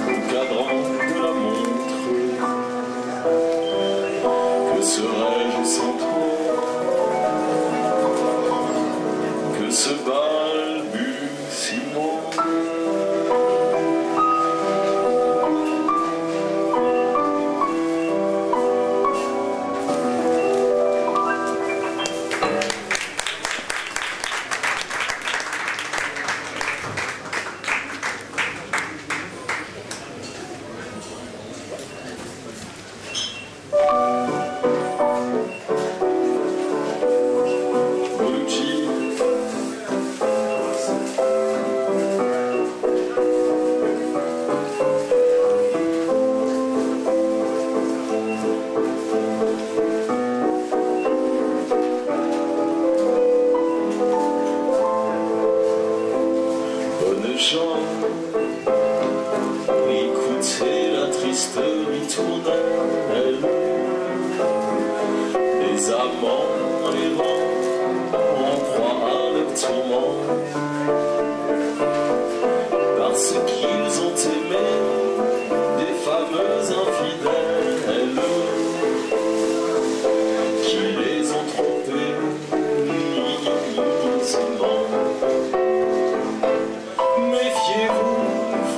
au cadran de la montre? Que serais-je sans toi que ce balbutiement? Bonnes gens, écoutez la triste ritournelle des amants errants en proie à leur tourment, parce qu'ils ont aimé des fameux infidèles qui les ont trompés niaiseusement. Méfiez-vous,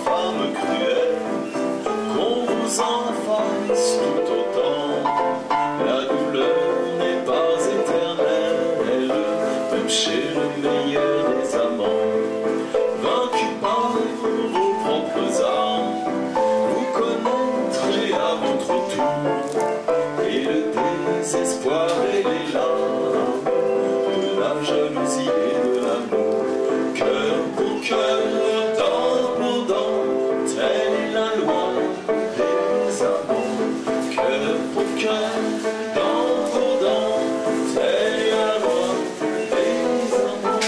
femmes cruelles, qu'on vous en fasse tout autant. La douleur n'est pas éternelle, même chez le meilleur des amants. Vaincus par vos propres armes, vous connaîtrez à votre tour et le désespoir et les larmes de la jalousie et de l'amour. Cœur pour cœur, dent pour dent, telle est la loi des amants. Cœur pour cœur, dent pour dent, telle est la loi des amants.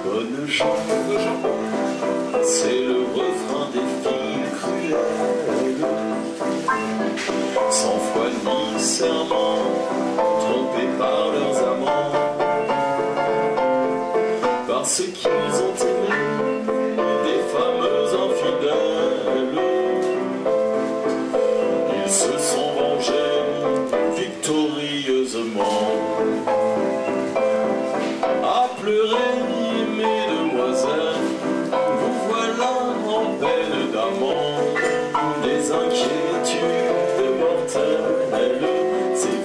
Bonnes gens, c'est le refrain des filles cruelles, sans foi ni serment, trompés par leurs amants, parce qu'ils ont aimé des fameux infidèles. Ils se sont vengés victorieusement. À pleurer, mesdemoiselles, vous voilà en peine d'amant, des inquiétudes mortelles. C'est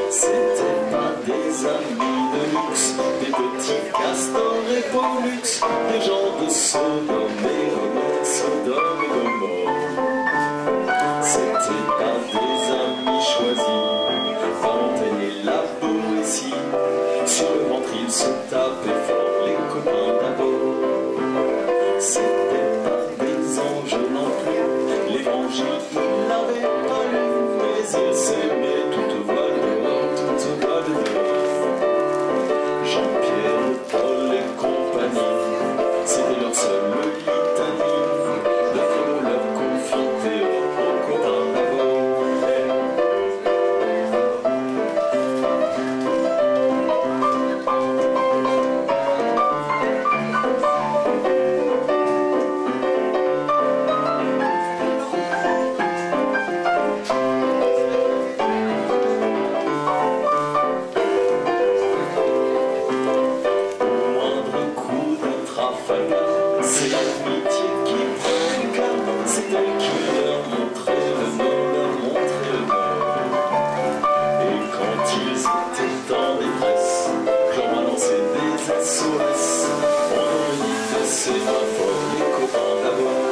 C'était pas des amis de luxe, des petits castors et Pollux, des gens de Sodome et Gomorrhe, Sodome et Gomorrhe. C'était pas des amis choisis, Fontaine et la Boétie. Sur le ventre ils se tapaient fort, les copains d'abord. C'était pas des anges non plus, l'évangile ils l'avaient pas lu, mais ils s'aimaient toute voile dehors, toute voile dehors. Jean-Pierre, Paul et compagnie, c'était leur seule litanie, de leur confiter aux copains d'abord. C'est l'amitié qui prend du cœur, c'est elle qui leur montrait le nom, leur montrait le nom. Et quand ils étaient en détresse, leur balançait des SOS, on aurait dit de sémaphore, les copains d'abord.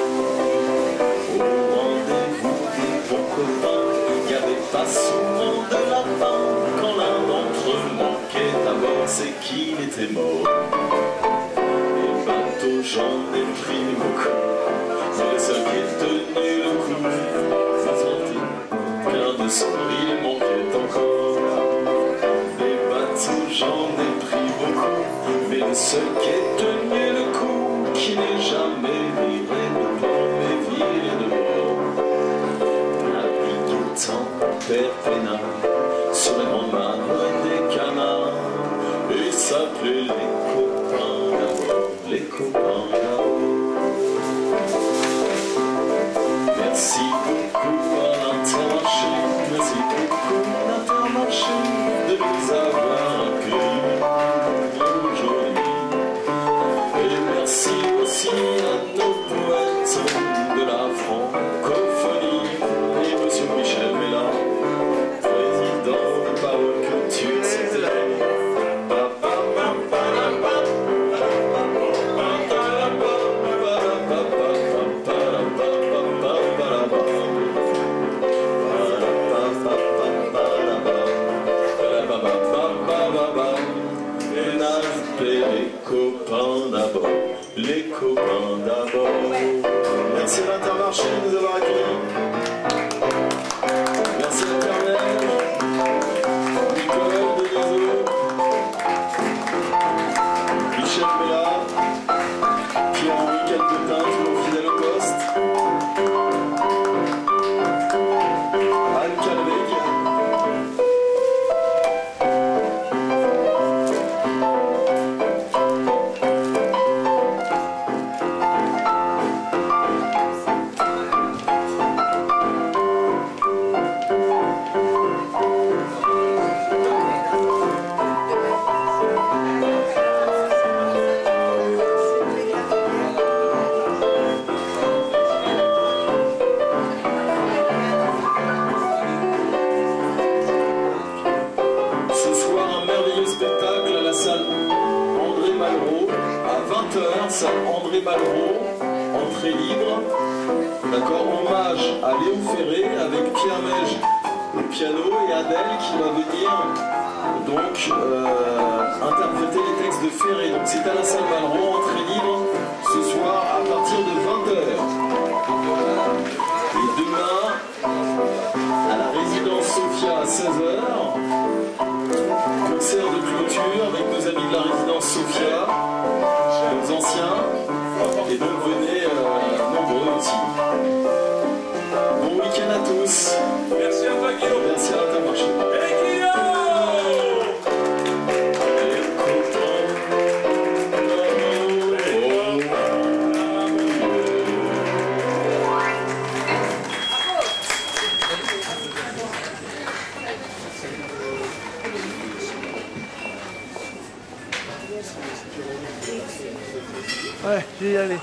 Au rendez-vous des bons copains, il n'y avait pas souvent de lapin. Quand l'un d'entre eux manquait d'abord, c'est qu'il était mort. J'en ai pris beaucoup, c'est le seul qui est tenu le coup. Ça sentit qu'un de son il manquait encore. Des bateaux j'en ai pris beaucoup, mais le seul qui est tenu le coup, qui n'est jamais livré de port, mais viré de bord. Naviguant père peinard sur les grandes mares des canards, et s'appelait les copains d'abord, les copains. Merci beaucoup à l'Intermarché, merci beaucoup à l'Intermarché de nous avoir accueillis aujourd'hui. Et merci aussi à nos poètes de la francophonie et monsieur Michel Mella, président de Parole Culture, c'était les copains d'abord, les copains d'abord. Merci à l'Intermarché de nous avoir accueillis. Merci à Pernel, Nicole Deniso, Michel Mella, Pierre-Henri Calpetin, toujours fidèle au poste, Anne Calveg. Salle André Malraux, entrée libre. D'accord, hommage à Léo Ferré avec Pierre Mège au piano et Adèle qui va venir donc interpréter les textes de Ferré. Donc c'est à la salle Malraux, entrée libre, ce soir à partir de 20h. Et demain, à la résidence Sophia à 16h, concert de clôture avec nos amis de la résidence Sophia, nos anciens, et donc venez nombreux aussi. Bon week-end à tous. Merci à toi Guillaume. Merci à l'Intermarché. Et Guillaume. Ouais, je vais y aller.